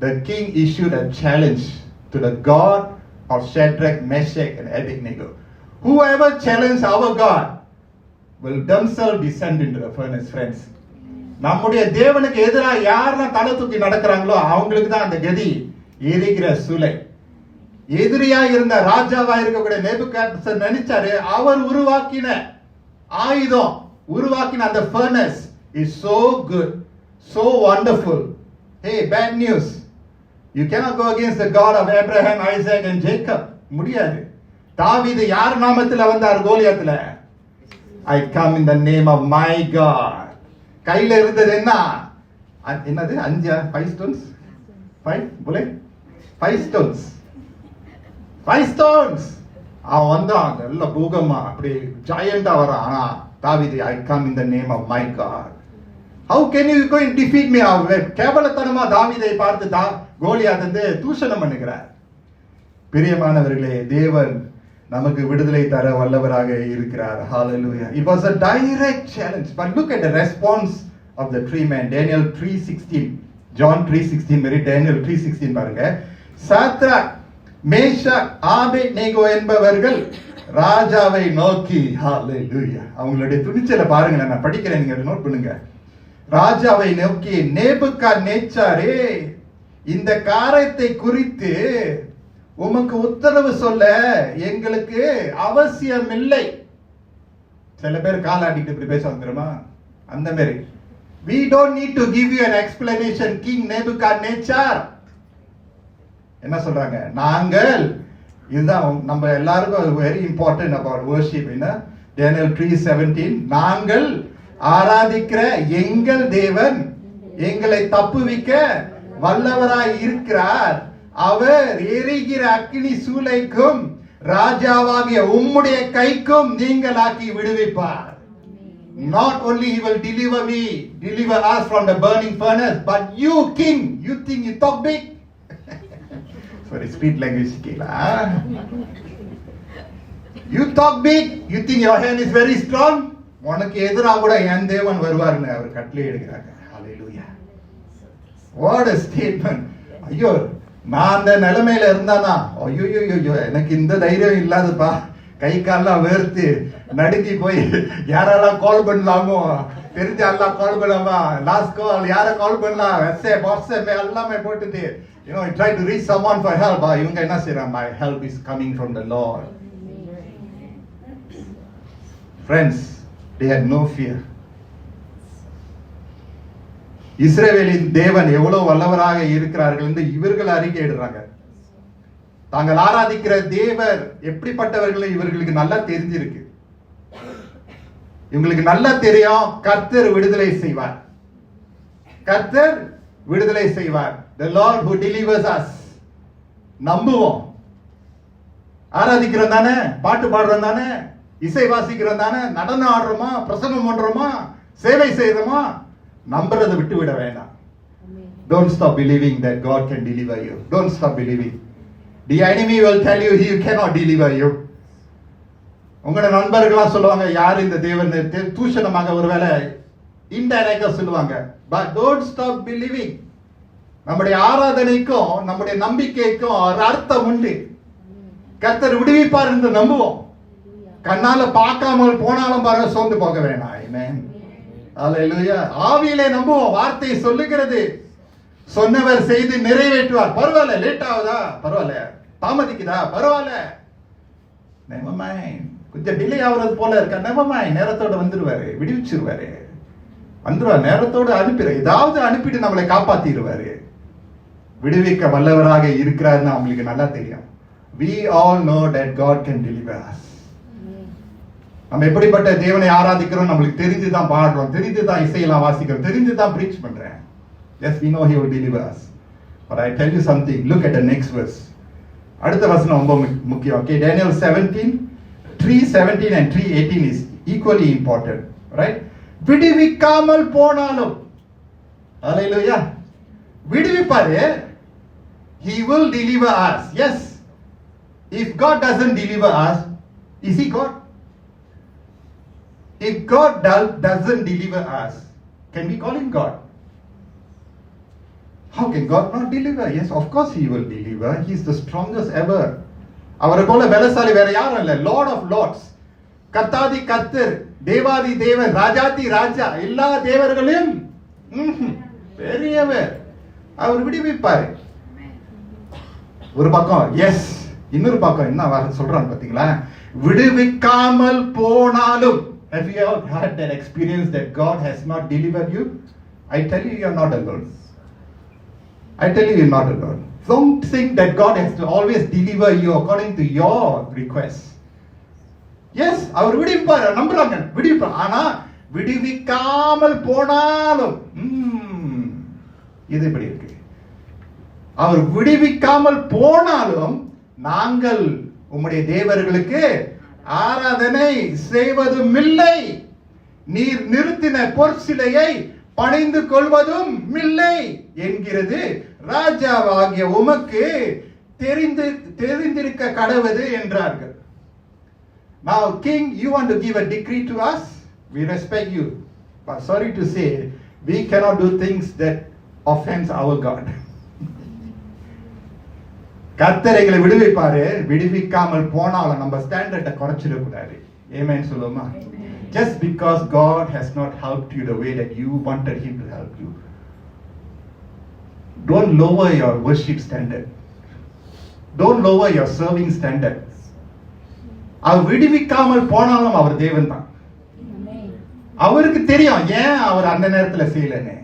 The king issued a challenge to the God of Shadrach, Meshach and Abednego. Whoever challenges our God will themselves be sent into the furnace, friends. நம்முடைய தேவனுக்கு எதிராக யாரெல்லாம் தலை தூக்கி நடக்கிறாங்களோ அவங்களுக்கு தான் அந்த கதி, எரிகிற சூளை. எதிரியா இருந்த ராஜாவா இருக்கக்கூடிய நேபுகாத்நேச்சர் நினைச்சாரு, அவர் உருவாக்கின ஆயுதம், உருவாக்கின அந்த furnace is so good, so wonderful. Hey, bad news. You cannot go against the God of Abraham, Isaac and Jacob. முடியாது. தாவீது யார் நாமத்தில் வந்தார் கோலியாத்துல? I come in the name of my God. கையில இருந்தது என்ன? என்னது 5 stones 5 बोले 5 stones 5 stones அவன் வந்தான் நல்ல பூகமா அப்படி ஜாயண்டா வரான். ஆனா தாவீது, I come in the name of my God. How can you go and defeat me? கேவலத்தனமா தாவீதை பார்த்து கோலியாத் வந்து தூஷணம் பண்ணுகிறார். பிரியமானவர்களே, தேவன் நமக்கு விடுதலை தர வல்லவராக இருக்கிறார். Hallelujah. It was a direct challenge, but look at the response of the three men. Daniel 3:16, John 3:16, Mary Daniel 3:16 பாருங்க. சாத்ராக், மேஷாக், ஆபேத்நேகோ என்பவர்கள் ராஜாவை நோக்கி, ஹalleluya, அவங்களுடைய துணிச்சலை பாருங்க. நான் படிக்கிறேன், நீங்க நோட் பண்ணுங்க. ராஜாவை நோக்கி, நேபுகாத்நேச்சாரே, இந்த காரியத்தை குறித்து உமக்கு உத்தரவு சொல்ல எங்களுக்கு அவசியம் இல்லை. சில பேர் காலாட்டிட்டு இப்படி பேசுவாங்க தெரியுமா, அந்த மாதிரி. We don't need to give you an explanation, King Nebuchadnezzar. என்ன சொல்றாங்க, நாங்கள், இதுதான் நம்ம எல்லாருக்கும் வெரி இம்பார்ட்டன்ட் அபவுட் வர்ஷிப். என்ன Daniel 3:17, நாங்கள் ஆராதிக்கிற எங்கள் தேவன் எங்களை தப்புவிக்க வல்லவராய் இருக்கிறார். அவர் எரிகிற அக்கினி சூளைக்கும் ராஜாவாகிய உம்முடைய கைக்கும் நீங்களாக்கி விடுவிப்பார். Not only he will deliver us from the burning furnace, but you, king, you think you talk big? Sorry, street language kila. You talk big, you think your hand is very strong? உனக்கு எதிராக கூட என் தேவன் வருவார்னு அவர் கட்டளை எடுக்கிறாங்க. Hallelujah. What a statement. ஐயோ, நான் அந்த நிலைமையில இருந்தானா, ஐயோ எனக்கு இந்த தைரியம் இல்லாதப்பா, கை கால்லாம் வேர்த்து நடுங்கி போய் யாரெல்லாம் கால் பண்ணலாமோ தெரிஞ்ச எல்லாம் கால் பண்ணலாமா, லாஸ்ட் கால் யாரை கால் பண்ணலாம், வாட்ஸ்அப் எல்லாமே போட்டுட்டு I try to reach someone for help. இவங்க என்ன செய்றாங்க, my help is coming from the Lord. Friends, they had no fear. இஸ்ரவேலின் தேவன் எவ்வளவு வல்லவராக இருக்கிறார்கள் என்று இவர்கள் அறிக்கையிடுறாங்க. தாங்கள் ஆராதிக்கிற தேவர் எப்படிப்பட்டவர்களை இவர்களுக்கு நல்லா தெரிஞ்சிருக்கு. இவங்களுக்கு நல்லா தெரியும், கர்த்தர் விடுதலை செய்வார், கர்த்தர் விடுதலை செய்வார். The Lord who delivers us. நம்புவோம். ஆராதிக்கிறோம் தானே, பாட்டு பாடுறோம் தானே, இசை வாசிக்கிறோம் தானே, நடனம் ஆடுறோமா, பிரசங்கம் பண்றோமா, சேவை செய்யறோமா, நம்புறதை விட்டு விட வேண்டாம். Don't stop believing that God can deliver you. Don't stop believing. The enemy will tell you he cannot deliver you. உங்களோட நண்பர்களா சொல்லுவாங்க, யார் இந்த தேவன், தூஷணமாக ஒருவேளை இன்டைரக்டா சொல்லுவாங்க. But don't stop believing. நம்முடைய ஆராதனைக்கும் நம்முடைய நம்பிக்கைக்கும் ஒரு அர்த்தம் உண்டு. கர்த்தர் விடுவிப்பார் என்று நம்புவோம். கண்ணால பார்க்காமல் போனாலும் பாருங்க, சோர்ந்து போக வேணாம். ஆமென். அல்லேலூயா. ஆவியிலே நம்புவோம். வார்த்தை சொல்லுகிறது, சொன்னவர் செய்து நிறைவேற்றுவார். பரவாயில்ல, லேட் ஆகுதா பரவாயில்ல, தாமதிக்குதா பரவாயில்ல, never mind, கொஞ்சம் டிலே ஆகுறது போல இருக்க, never mind, நேரத்தோட வந்துருவாரு, விடுவிச்சிருவாரு, வந்துருவார், நேரத்தோட அனுப்பிடுவார், ஏதாவது அனுப்பிட்டு நம்மளை காப்பாத்திடுவாரு. விடுவிக்க வல்லவராக இருக்கிறாருன்னு அவங்களுக்கு நல்லா தெரியும். We all know that God can deliver us. நம்ம எப்படிப்பட்ட தேவனை ஆராதிக்கிறோம் நம்மளுக்கு தெரிஞ்சுதான் பாடுறோம், தெரிஞ்சுதான் இசையெல்லாம் வாசிக்கிறோம், தெரிஞ்சுதான் preach பண்றேன். Yes, we know he will deliver us. But I tell you something, look at the next verse. அடுத்த வசனம் ரொம்ப முக்கியம். Okay, Daniel 3:17 and 3:18 is equally important, right? விடுவிக்காமல் போனாலும், ஹalleluya, விடுவிப்பாரு. He will deliver us. Yes. If God doesn't deliver us, is he God? If God doesn't deliver us, can we call him God? How can God not deliver? Yes, of course he will deliver. He is the strongest ever. அவரை போல பலசாலி வேற யாரும் இல்ல. Lord of Lords, கர்த்தாதி கர்த்தர், தேவாதி தேவன், ராஜாதி ராஜா, எல்லா தேவர்களையும் பெரியவர், அவர் விடுவிப்பார். ஒரு பக்கம் எஸ், இன்னொரு பக்கம் என்ன சொல்றான் பாத்தீங்களா, விடுவிக்காமல் போனாலும். Have you ever had that experience that God has not delivered you? I tell you, you are not alone. I tell you, you're not alone. Don't think that God has to always deliver you according to your requests. Yes, அவர் விடுவிப்பார், நம்புறாங்க, விடுவிப்பார். ஆனா விடுவிக்காமல் போனாலும் இது இப்படி இருக்கு. அவர் விடுவிக்காமல் போனாலும் நாங்கள் உம்முடைய தேவர்களுக்கு ஆராதனை செய்வதும் இல்லை, நீர் நிறுத்தின பொற்சிலையை பணிந்து கொள்வதும் இல்லை என்கிறது ராஜாவாகிய உமக்கு தெரிந்திருக்க கடவுது என்றார்கள். Now king, you want to give a decree to us, we respect you, but sorry to say we cannot do things that offends our God. கர்த்தர் எங்களை விடுவிப்பாரு, விடுவிக்காமல் போனாலும் நம்ம ஸ்டாண்டர்டை குறைச்சிட கூடாது. ஆமென் சொல்லுமா? Just because God has not helped you the way that you wanted him to help you, don't lower your worship standard, don't lower your serving standard. அவர் விடுவிக்காமல் போனாலும் அவர் தேவன் தான். அவருக்கு தெரியும் ஏன் அவர் அந்த நேரத்துல செய்யலன்னு,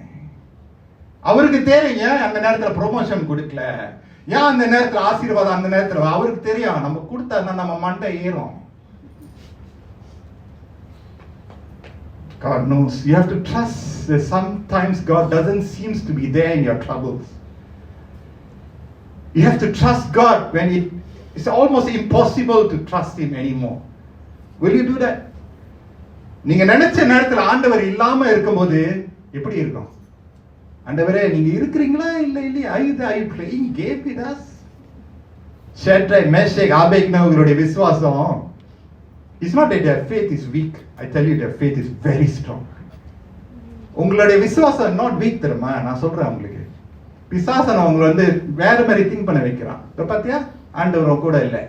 அவருக்கு தெரியும் ஏன் அந்த நேரத்துல ப்ரொமோஷன் கொடுக்கல, ஏன் அந்த நேரத்துல ஆசீர்வாதம் அந்த நேரத்துல, அவருக்கு தெரியும். நம்ம கொடுத்தா நம்ம மண்டை ஏறும். God knows. You have to trust that sometimes God doesn't seem to be there in your troubles. You have to trust God when it's almost impossible to trust him anymore. Will you do that? நீங்க நினைச்ச நேரத்துல ஆண்டவர் இல்லாம இருக்கும்போது எப்படி இருக்கும்? ஆண்டவரே நீங்க இருக்கிறீங்களா இல்ல இல்லையா? Are you playing game with us? Shadrach, Meshach, ஆபேத்நேகோவுடைய விசுவாசம், it's not that their faith is weak. I tell you, their faith is very strong. உங்களுடைய விசுவாசம் not weak தெரியுமா? நான் சொல்றேன் உங்களுக்கு, பிசாசன் உங்களை வேற மாதிரி திங்க் பண்ண வைக்கிறான். பாத்தியா, ஆண்டவர் கூட இல்லை,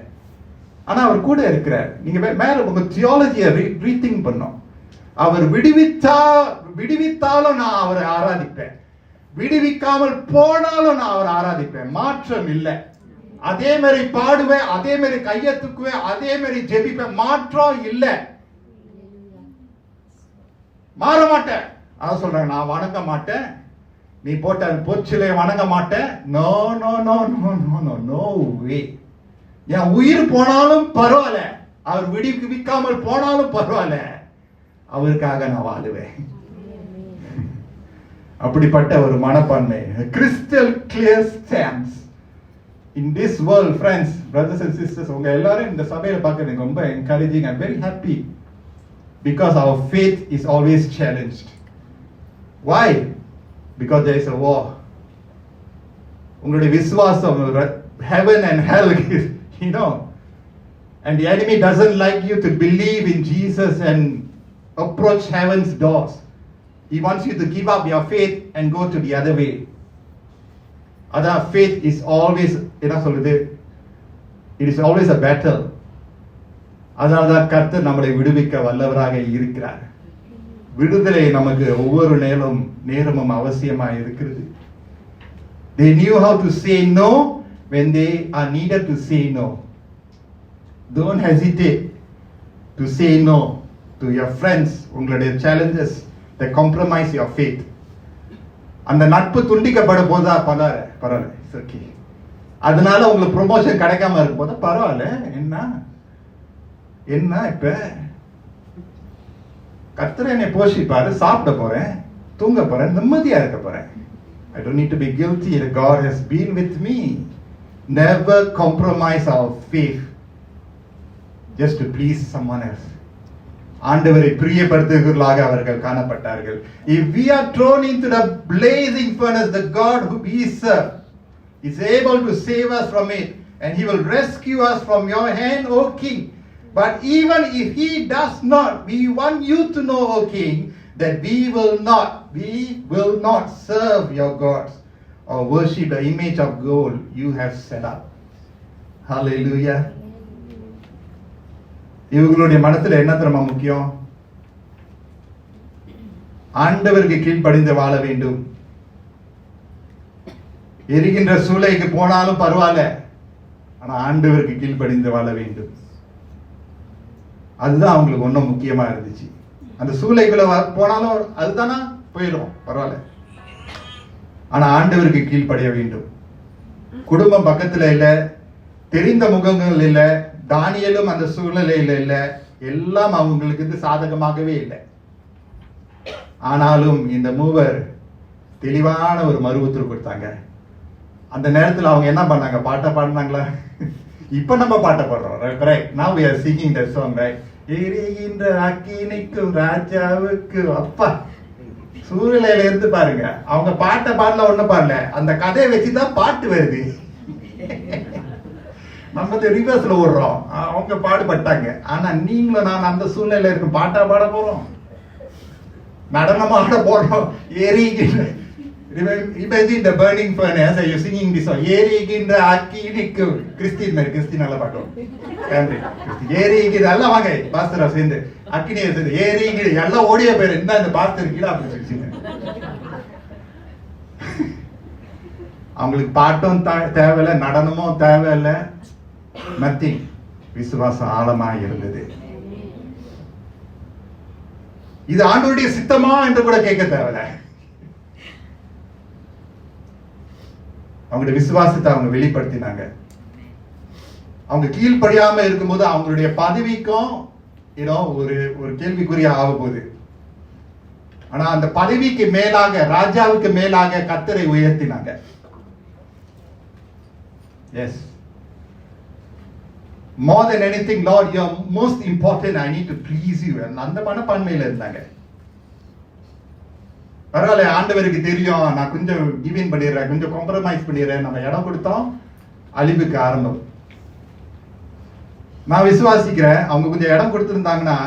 ஆனா அவர் கூட இருக்கிறார். நீங்க மேல உங்க தியாலஜியை ரீதிங்க் பண்ணோம். அவர் விடுவித்தாலும் நான் அவரை ஆராதிப்பேன், விடுவிக்காமல் போனாலும் நான் அவரை ஆராதிப்பேன். மாற்றம் இல்லை. அதே மாதிரி பாடுவேன், அதே மாதிரி கையை தூக்குவேன், அதே மாதிரி ஜெபிப்பேன். மாற்றம் இல்லை, மாற மாட்டேன். அதான் சொல்றேன், நான் வணங்க மாட்டேன், நீ போட்ட பொற்சிலை வணங்க மாட்டேன். No no no no no no no way. என் உயிர் போனாலும் பரவாயில்ல, அவர் விடுவிக்காமல் போனாலும் பரவாயில்ல, அவருக்காக நான் வாழுவேன். அப்படிப்பட்ட ஒரு மனப்பான்மை, crystal clear stands in this world. Friends, brothers and sisters, உங்க எல்லாரும் இந்த சபையில பார்க்கறது ரொம்ப encouraging. I'm very happy because our faith is always challenged. Why? Because there is a war. உங்களுடைய விசுவாசம், heaven and hell, you know, and the enemy doesn't like you to believe in Jesus and approach heaven's doors. He wants you to give up your faith and go to the other way. That faith is always, என்ன சொல்றது, it is always a battle. அதனால்தான் கர்த்தர் நம்மளை விடுவிக்க வல்லவராக இருக்கிறார். விடுதலை நமக்கு ஒவ்வொரு நேரமும் அவசியமாக இருக்கிறது. They knew how to say no when they are needed to say no. Don't hesitate to say no to your friends, உங்களுடைய challenges that compromise your faith. அந்த நட்பு துண்டிக்கப்பட போதா பரவாயில்ல, ஓகே, அதனால உங்களுக்கு ப்ரொமோஷன் கிடைக்காம இருக்கும் போது பரவாயில்ல, என்ன இப்ப கர்த்தர் என்னை போஷிப்பாரு, சாப்பிட போறேன், தூங்க போறேன், நிம்மதியா இருக்க போறேன். I don't need to be guilty that God has been with me. Never compromise our faith just to please someone else. ஆண்டவரை பிரியப்படுத்துகிறவர்களாக அவர்கள் காணப்பட்டார்கள். If we are thrown into the blazing furnace, the God who we serve is able to save us from it, and he will rescue us from your hand, O king. But even if he does not, we want you to know, O king, that we will not serve your gods or worship the image of gold you have set up. Hallelujah. இவங்களுடைய மனத்துல என்ன தெரியுமா முக்கியம்? ஆண்டவருக்கு கீழ்ப்படிந்து வாழ வேண்டும். எரிகின்ற சூளைக்கு போனாலும் பரவாயில்ல, ஆனா ஆண்டவருக்கு கீழ்ப்படிந்து வாழ வேண்டும். அதுதான் அவங்களுக்கு ஒன்றும் முக்கியமா இருந்துச்சு. அந்த சூளைக்குள்ள போனாலும் அதுதானா போயிடும், பரவாயில்ல, ஆனா ஆண்டவருக்கு கீழ்ப்படிய வேண்டும். குடும்பம் பக்கத்துல இல்ல, தெரிந்த முகங்கள் இல்ல, தானியேலும் அந்த சூழ்நிலையில இல்ல, எல்லாம் அவங்களுக்கு சாதகமாகவே இல்லை. ஆனாலும் இந்த மூவர் தெளிவான ஒரு மறு உத்தரவு கொடுத்தாங்க. அந்த நேரத்தில் அவங்க என்ன பண்ணாங்க? பாட்டை பாடினாங்களா? இப்ப நம்ம பாட்டை பாடுறோம். Right, now we are singing that song, right? எரிகின்ற அக்கினிக்கும் ராஜாவுக்கு, அப்பா சூழ்நிலையில இருந்து பாருங்க. அவங்க பாட்டை பாடல, ஒண்ணு பாடல, அந்த கதையை வச்சுதான் பாட்டு வருது. நம்ம ரிவர்ஸ்ல ஓடுறோம். அவங்க பாடுபட்டாங்க. ஆனா நீங்களும் நான் அந்த சூழ்நிலையில இருக்கும் பாட்டா பாட போறோம், நடனமா ஆட போறோம். எரிகின்ற, imagine the burning furnace, you're singing this song. எரிகின்ற அக்கினிக்கு, கிறிஸ்டினால பாட்டோம். ஏரிகிற எல்லாம் வாங்க பாஸ்டரா சேர்ந்து அக்கினியை சேர்ந்து ஏரிகிற எல்லாம் ஓடிய பேர் என்ன இந்த பாஸ்டர் கீழே அப்படி சொல்லிச்சுங்க. அவங்களுக்கு பாட்டும் தேவையில்லை, நடனமும் தேவையில்லை, நத்திங். விசுவாசம் ஆழமா இருந்தது. இது ஆண்டவருடைய சித்தமா என்று கூட கேட்க தேவையில்லை. அவங்களுடைய விசுவாசத்தை அவங்க வெளிப்படுத்தினாங்க. அவங்க கீழ்ப்படியாம இருக்கும்போது அவங்களுடைய பதவிக்கும் ஒரு கேள்விக்குறியா ஆக போகுது. ஆனா அந்த பதவிக்கு மேலாக, ராஜாவுக்கு மேலாக கர்த்தரை உயர்த்தினாங்க. Yes. More than anything, Lord, you are most important. I need to please you. அந்த மனப்பான்மையில இருந்தாங்க. பரவாயில்ல, ஆண்டவருக்கு தெரியும், நான் கொஞ்சம் கிவின் பண்ணிடுறேன், கொஞ்சம் காம்ப்ரமைஸ் பண்ணிடுறேன். நம்ம இடம் கொடுத்தோம், அழிவுக்கு ஆரம்பம். நான் விசுவாசிக்கிறேன், அவங்க கொஞ்சம் இடம் கொடுத்திருந்தாங்கன்னா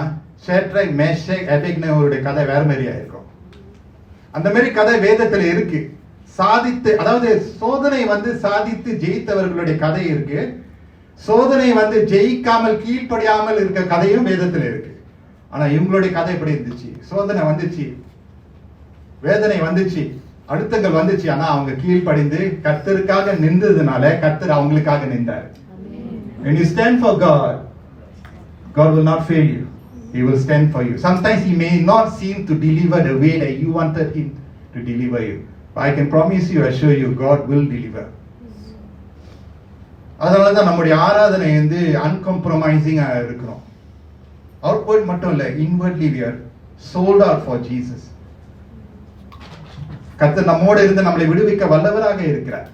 ஷேட்ரக், மேஷக், அபேத்நேகோவுடைய கதை வேற மாதிரியா இருக்கும். அந்த மாதிரி கதை வேதத்துல இருக்கு. சாதித்து, அதாவது சோதனை சாதித்து ஜெயித்தவர்களுடைய கதை இருக்கு. சோதனை ஜெயிக்காமல் கீழ்ப்படியாமல் இருக்க கதையும் வேதத்துல இருக்கு. ஆனா இவங்களுடைய கதை எப்படி இருந்துச்சு? சோதனை வந்துச்சு, வேதனை வந்துச்சு, அழுத்தங்கள் வந்துச்சு. ஆனா அவங்க கீழ்ப்படிந்து கர்த்தருக்காக நின்றதுனால கர்த்தர் அவங்களுக்காக நின்றார். When you stand for God, God will not fail you. He will stand for you. Sometimes He may not seem to deliver the way that you wanted Him to deliver you. But I can promise you, assure you, God will deliver. அதனாலதான் நம்முடைய ஆராதனை அன்காம்ப்ரமைசிங்கா இருக்கிறோம். Outward மட்டும் இல்ல, inwardly we are sold out for Jesus. கர்த்தர் நம்மோடு இருந்து நம்மளை விடுவிக்க வல்லவராக இருக்கிறார்.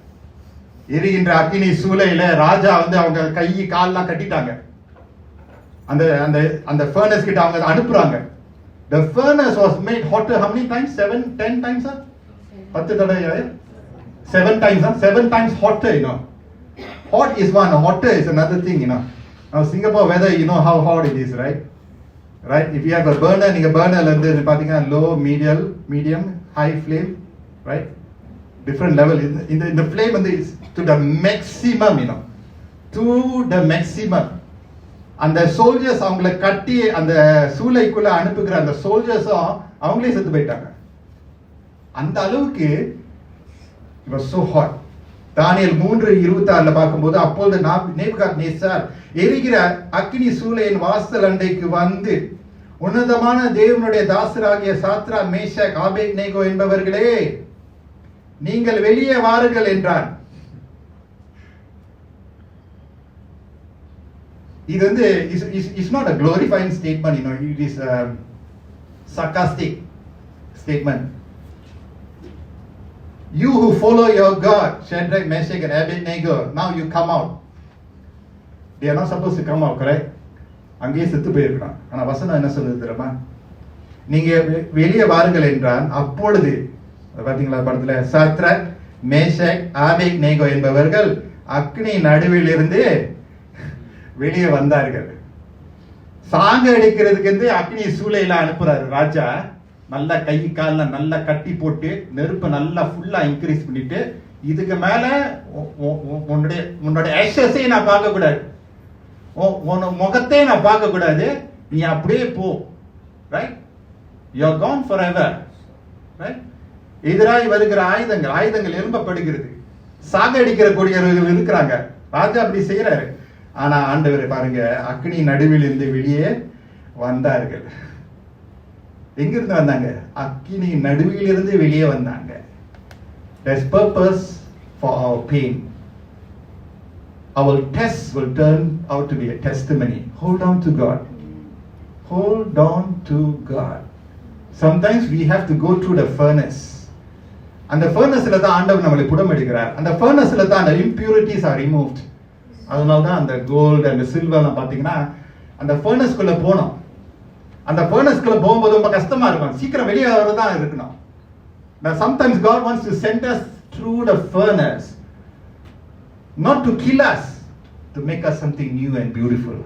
எரிகின்ற அக்கினி சூளையில ராஜா அவங்க கை கால்லாம் கட்டிட்டாங்க. அந்த அந்த அந்த furnace கிட்ட அவங்க அனுப்புறாங்க. The furnace was made hotter how many times? 7, 10 times? 10 தடவை 7 times, 7 times hotter, Hot is one, hotter is another thing, Now Singapore weather, you know how hot it is, right? Right? If you have a burner, நீங்க burnerல இருந்து பாத்தீங்கன்னா low, medium, high flame, right? Different level. In the flame is to the maximum, to the maximum. அந்த soldiers அவங்களை கட்டி அந்த சூளைக்குள்ள அனுப்புகிற அந்த சோல்ஜர்ஸும் அவங்களே செத்து போயிட்டாங்க. அந்த அளவுக்கு it was so hot. தானியேல் 3:26 பார்க்கும்போது, அப்பொழுது நேபுகாத்நேச்சார் எரிகிற அக்கினி சூளையின் வாசல் அண்டைக்கு வந்து, உன்னதமான தேவனுடைய தாசராகிய சாத்ரா, மேஷக், ஆபேத்நேகோ என்பவர்களே, நீங்கள் வெளியே வாருங்கள் என்றார். இது is not a glorifying statement, it is a sarcastic statement. You who follow your God, Shadrach, Meshach and Abednego, now you come out. They are not supposed to come out, correct? அங்கேயே செத்து போயிருக்கிறான். ஆனா வசனம் என்ன சொல்லுது தெரியுமா? நீங்க வெளியே வாருங்கள் என்றான். அப்பொழுது பாத்தீங்களா படத்துல, சாத்ராக், மேஷக், ஆபேத்நேகோ என்பவர்கள் அக்னி நடுவில் இருந்து வெளியே வந்தார்கள். சாக அடிக்கிறதுக்கு அக்னி சூளையில அனுப்புறாரு ராஜா. நல்லா கை கால நல்லா கட்டி போட்டு நெருப்பை நல்லா ஃபுல்லா இன்க்ரீஸ் பண்ணிட்டு, இதுக்கு மேல உன்னுடைய ஆஷஸை நான் பார்க்க கூடாது, முகத்தை நான் பார்க்க கூடாது, நீ அப்படியே போ, right? You are gone forever, right? எதிராய் வருகிற ஆயுதங்கள் எழும்பப்படுகிறது. சாகடிக்கிற கொடியவர்கள் இருக்கிறாங்க. ராஜா அப்படி செய்யறாரு. ஆனா ஆண்டவர் பாருங்க, அக்னி நடுவில் இருந்து வெளியே வந்தார்கள். எங்கிருந்து வந்தாங்க? அக்னி நடுவில் இருந்து வெளியே வந்தாங்க. There's purpose for our pain. Our tests will turn out to be a testimony. Hold on to God. Hold on to God. Sometimes we have to go through the furnace. அந்த ஃபர்னஸ்ல தான் ஆண்டவர் நம்மளை புடம் எடுக்கிறார். அந்த ஃபர்னஸ்ல தான் அந்த impurities are removed. அதனால தான் அந்த கோல்டு அந்த சில்வர்லாம் பாத்தீங்கன்னா அந்த ஃபர்னஸ்க்குள்ள போனோம். அந்த ஃபர்னஸ்க்குள்ள போகும்போது ரொம்ப கஷ்டமா இருக்கும். சீக்கிரம் வெளியே வரதான் இருக்கணும். Now sometimes God wants to send us through the furnace, not to kill us, to make us something new and beautiful.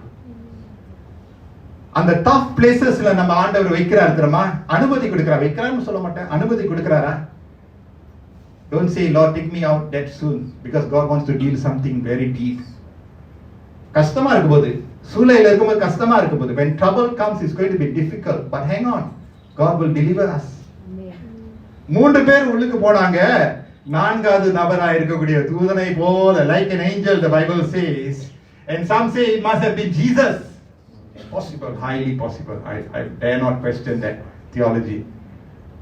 அந்த tough placesல நம்ம ஆண்டவர் வைக்கிறார் தெரியுமா? அனுமதி கொடுக்கிறார். வைக்கிறான்னு சொல்ல மாட்டேன், அனுமதி கொடுக்கிறாரா? Don't say, Lord, take me out that soon, because God wants to deal something very deep. கஷ்டமா இருக்கும்போது, சூளையில இருக்கும்போது கஷ்டமா இருக்கும்போது, when trouble comes, it's going to be difficult. But hang on, God will deliver us. 3 பேர் உள்ளுக்கு போனாங்க. 4வது நபரா இருக்கக்கூடிய தூதனை போல, like an angel, the Bible says, and some say it must have been Jesus. Possible, highly possible. I dare not question that theology.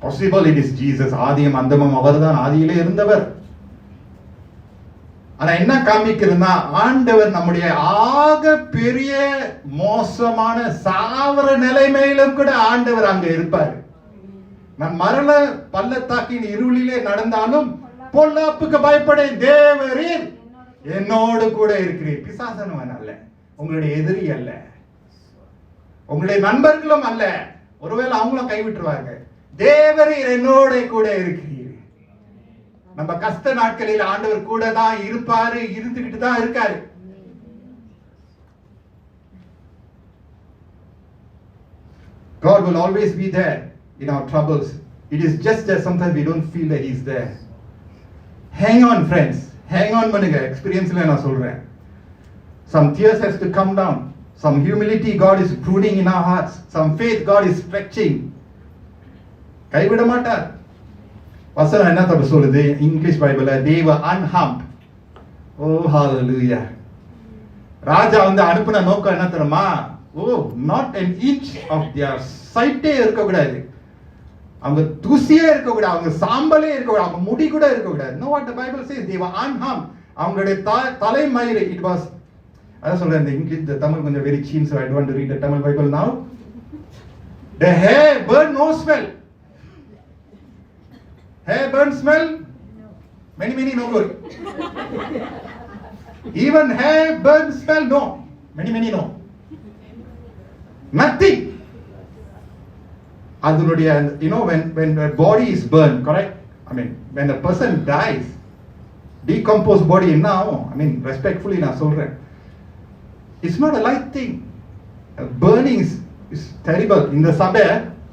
Possible it is Jesus. ஆதியும் அந்தமும் அவர்தான், ஆதியிலே இருந்தவர். ஆனா என்ன காமிக்கிறதுனா, ஆண்டவர் நம்முடைய ஆக பெரிய மோசமான சாவர நிலைமையிலும் கூட ஆண்டவர் அங்க இருப்பார். நான் மரண பள்ளத்தாக்கின் இருளிலே நடந்தாலும் பொல்லாப்புக்கு பயப்படேன், தேவரீர் என்னோடு கூட இருக்கிறீர். பிசாசனவன் அல்ல, உங்களுடைய எதிரி அல்ல, உங்களுடைய நண்பர்களும் அல்ல. ஒருவேளை அவங்களும் கைவிட்டுருவாங்க. தேவரீர் என்னோட கூட இருக்கிறீர். நம்ம கஷ்ட நாட்களில் ஆண்டவர் கூட தான் இருப்பாரு, இருந்துகிட்டு தான் இருக்காரு. God will always be there in our troubles. It is just that sometimes we don't feel that he's there. Hang on friends, hang on பண்ணுங்க. எக்ஸ்பீரியன்ஸ்ல நான் சொல்றேன். Some tears has to come down. Some humility God is pruning in our hearts. Some faith God is stretching. கைவிட மாட்டார். வசனம் என்ன தப்பு சொல்லுது English பைபிள்ல? they were unharmed. Oh hallelujah. ராஜா வந்து அனுப்புன நோக்கம் என்ன தெரியுமா? not an inch of their sight இருக்க கூடாது, அவங்க தூசியே இருக்க கூடாது, அவங்க சாம்பலே இருக்க கூடாது, அவங்க முடி கூட இருக்க கூடாது. no, what the Bible says, they were unharmed. அவங்களுடைய தலைமயிறு, it was, அதான் சொல்றேன், இந்த இங்கிலீஷ் the Tamil கொஞ்சம் very keen, so I don't want to read the Tamil Bible now. The hair burn no smell. Hair burn smell? Many no good. Even hair burn smell? No. Many no. Nothing. Adunudia, you know, when the body is burned, correct? I mean, when a person dies, decomposed body now, I mean, respectfully na solren, it's not a light thing. Burning is terrible. In the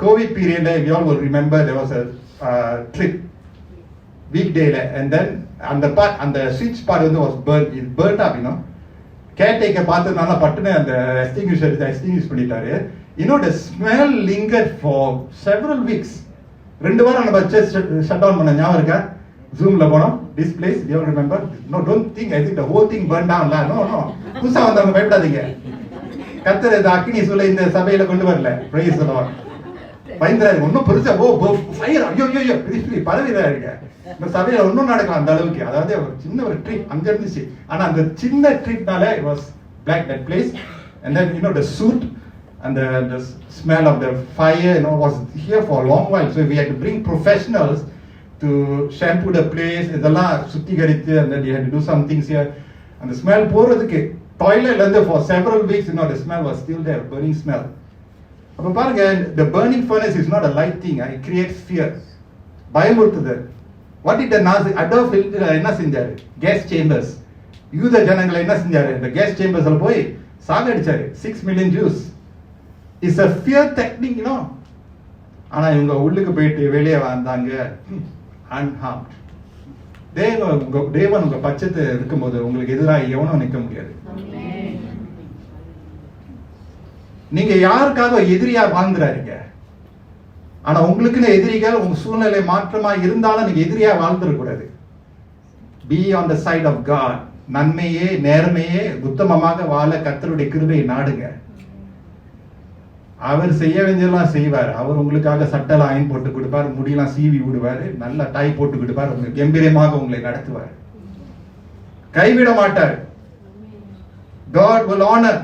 COVID period, we all will remember there was a trip weekday, and then and the switch part was burnt. It burnt up, you know. Caretaker பார்த்ததுனால பட்டுனே அந்த extinguish பண்ணிட்டாரு. You know, the smell lingered for several weeks. 2 வாரம் நம்ம search shut down பண்ண ஞாபகம் இருக்கா? Zoomல போனோம். This place, do you remember? No, don't think I think the whole thing burned down. No. புதுசா வந்தவங்க பயப்படாதீங்க. கர்த்தர் இந்த அக்கினி சூளை இந்த சபையில கொண்டு வரல. Praise the Lord. பயந்துறாரு. ஒன்னும் பெருசா ஃபயர் ஐயோ பரவிதா இருக்க. இந்த சபையில ஒன்னும் நடக்கலாம் அந்த அளவுக்கு. அதாவது ஒரு சின்ன ஒரு ட்ரிப் அங்க இருந்துச்சு. ஆனா அந்த சின்ன ட்ரிப்னால it was black that place, and then you know the soot and the smell of the fire, you know, was here for a long while. So we had to bring professionals to shampoo the place, இதெல்லாம் சுத்திகரித்து, and then they had to do some things here. And the smell போறதுக்கு டாய்லெட்ல இருந்து for several weeks, you know, the smell was still there, burning smell. அப்ப பாருங்க, the burning furnace is not a light thing. It creates fear. பயமுறுத்துது. What did the Nazi Adolf Hitler என்ன செஞ்சாரு? Gas chambers. யூத ஜனங்களை என்ன செஞ்சாரு? இந்த gas chambersல போய் சாகடிச்சாரு. 6 million Jews. It's a fear technique, you know. ஆனா இவங்க உள்ளுக்கு போயிட்டு வெளியே வந்தாங்க unharmed. தேவன் உங்க பட்சத்தை இருக்கும்போது உங்களுக்கு எதிராக எவனும் நிற்க முடியாது. நீங்க யாருக்காக எதிரியா வாழ்ந்துறாருங்க. ஆனா உங்களுக்குன்னு எதிரிகள் உங்க சூழ்நிலை மாற்றமா இருந்தாலும் நீங்க எதிரியா வாழ்ந்துடக்கூடாது. Be on the side of God. நன்மையே நேர்மையே உத்தமமாக வாழ கர்த்தருடைய கிருபையை நாடுங்க. அவர் செய்ய வேண்டியதெல்லாம் செய்வார். அவர் உங்களுக்காக சட்டெல்லாம் அயன் போட்டு கொடுப்பார், முடியெல்லாம் சீவி விடுவார், நல்ல டை போட்டு கொடுப்பார், உங்களுக்கு கம்பீரமாக உங்களை நடத்துவார், கைவிட மாட்டார். God will honor.